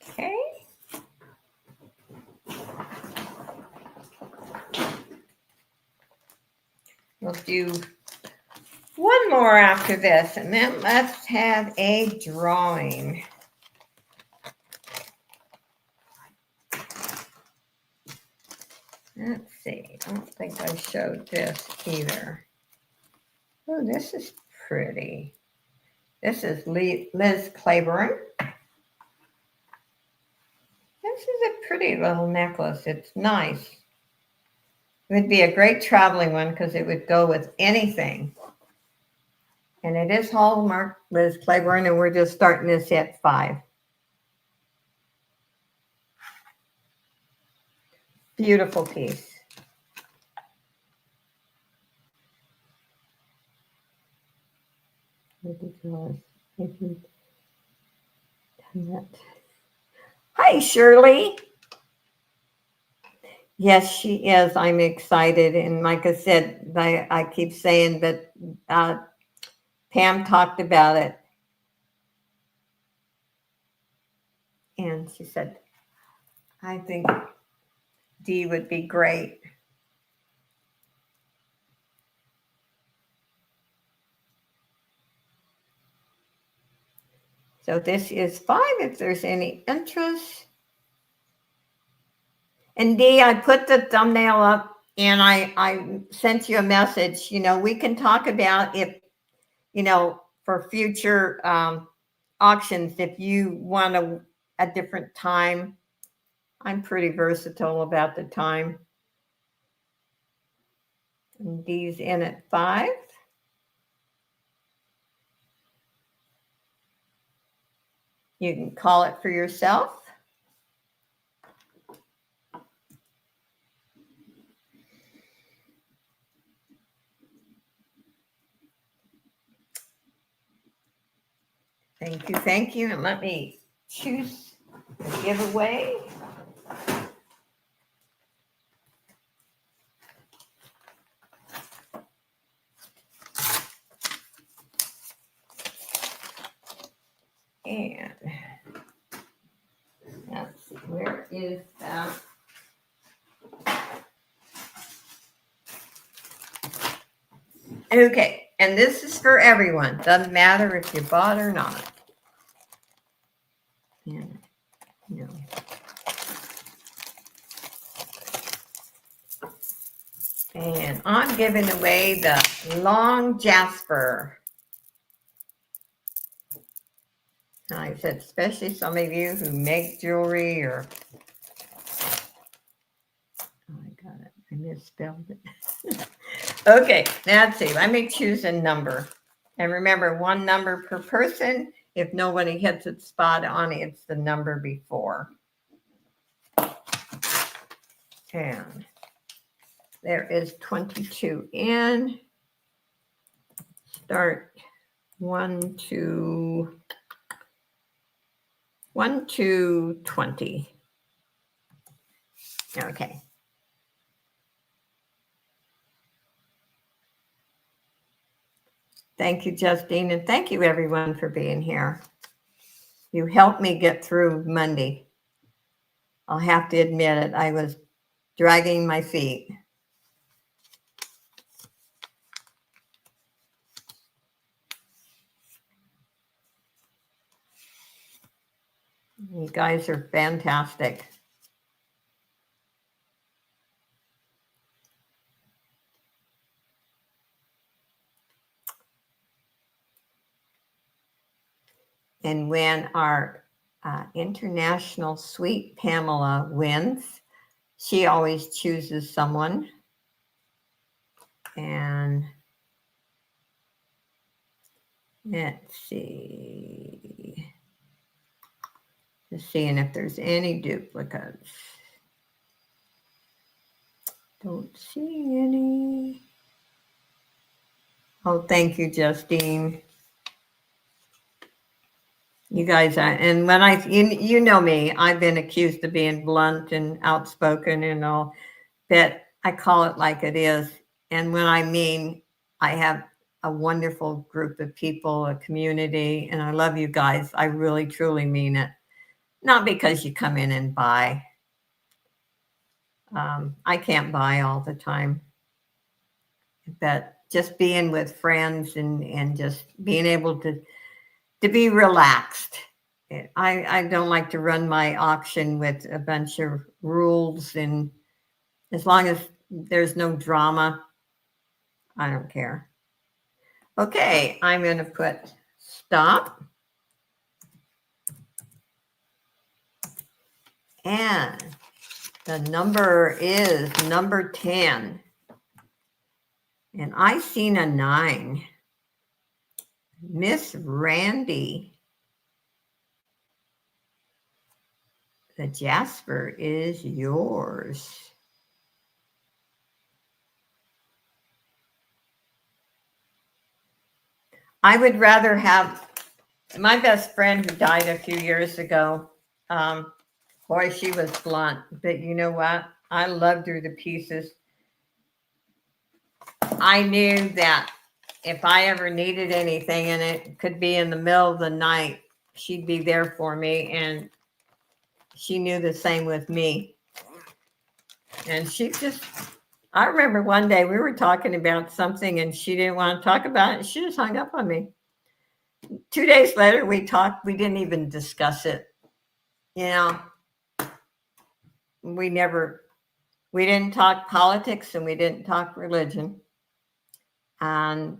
Okay. We'll do one more after this, and then let's have a drawing. Let's see. I don't think I showed this either. Oh, this is pretty. This is Liz Claiborne. This is a pretty little necklace. It's nice. It would be a great traveling one because it would go with anything. And it is Hallmark Liz Claiborne, and we're just starting this at 5. Beautiful piece. Hi, Shirley. Yes, she is. I'm excited. And like I said, I keep saying that Pam talked about it. And she said, I think Dee would be great. So this is 5 if there's any interest. And Dee, I put the thumbnail up and I sent you a message. We can talk about if, for future auctions, if you want a different time. I'm pretty versatile about the time. And Dee's in at 5. You can call it for yourself. Thank you, thank you. And let me choose the giveaway. And let's see, where is that? Okay, and this is for everyone. Doesn't matter if you bought or not. And, no. And I'm giving away the Long Jasper. I said, especially some of you who make jewelry or, oh, I got it. I misspelled it. Okay, let's see. Let me choose a number. And remember, one number per person. If nobody hits it spot on, it's the number before. And there is 22 in. Start 1 to 20. Okay. Thank you, Justine, and thank you, everyone, for being here. You helped me get through Monday. I'll have to admit it. I was dragging my feet. You guys are fantastic. And when our international sweet Pamela wins, she always chooses someone. And let's see. Just seeing if there's any duplicates. Don't see any. Oh, thank you, Justine. You guys, and when you know me, I've been accused of being blunt and outspoken and all, but I call it like it is. And when I mean, I have a wonderful group of people, a community, and I love you guys. I really, truly mean it. Not because you come in and buy. I can't buy all the time, but just being with friends and just being able to be relaxed. I don't like to run my auction with a bunch of rules, and as long as there's no drama, I don't care. Okay, I'm going to put stop. And the number is number 10. And I seen a 9. Miss Randy. The Jasper is yours. I would rather have my best friend who died a few years ago. Boy, she was blunt, but you know what? I loved her to pieces. I knew that if I ever needed anything, and it could be in the middle of the night, she'd be there for me, and she knew the same with me. And I remember one day we were talking about something and she didn't want to talk about it. She just hung up on me. 2 days later, we talked. We didn't even discuss it. You know, we didn't talk politics and we didn't talk religion. And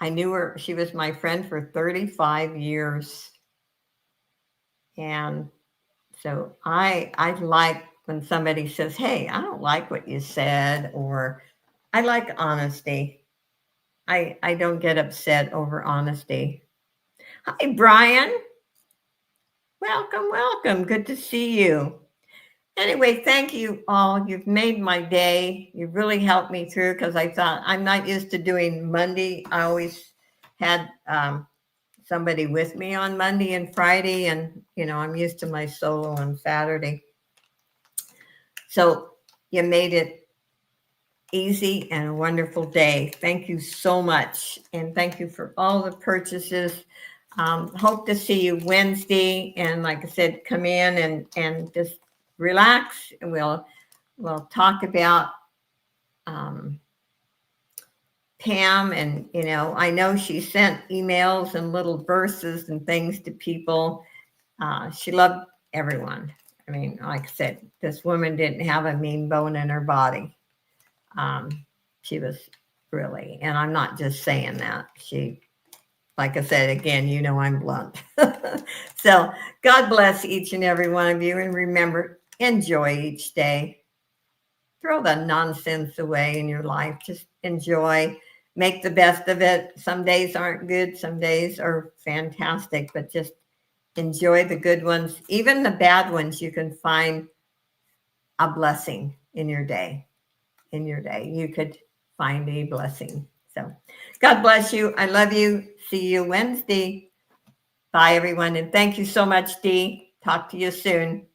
I knew her. She was my friend for 35 years. And so I like when somebody says, hey, I don't like what you said, or I like honesty. I don't get upset over honesty. Hi, Brian. Welcome. Good to see you. Anyway, thank you all. You've made my day. You've really helped me through, because I thought I'm not used to doing Monday. I always had somebody with me on Monday and Friday, and I'm used to my solo on Saturday. So you made it easy and a wonderful day. Thank you so much, and thank you for all the purchases. Hope to see you Wednesday, and like I said, come in and just relax, and we'll talk about Pam. And I know she sent emails and little verses and things to people. She loved everyone. I mean, like I said, this woman didn't have a mean bone in her body. She was really, and I'm not just saying that. She, like I said, again, I'm blunt. So God bless each and every one of you. And remember, enjoy each day. Throw the nonsense away in your life. Just enjoy. Make the best of it. Some days aren't good. Some days are fantastic. But just enjoy the good ones. Even the bad ones, you can find a blessing in your day. In your day, you could find a blessing. So God bless you. I love you. See you Wednesday. Bye, everyone. And thank you so much, Dee. Talk to you soon.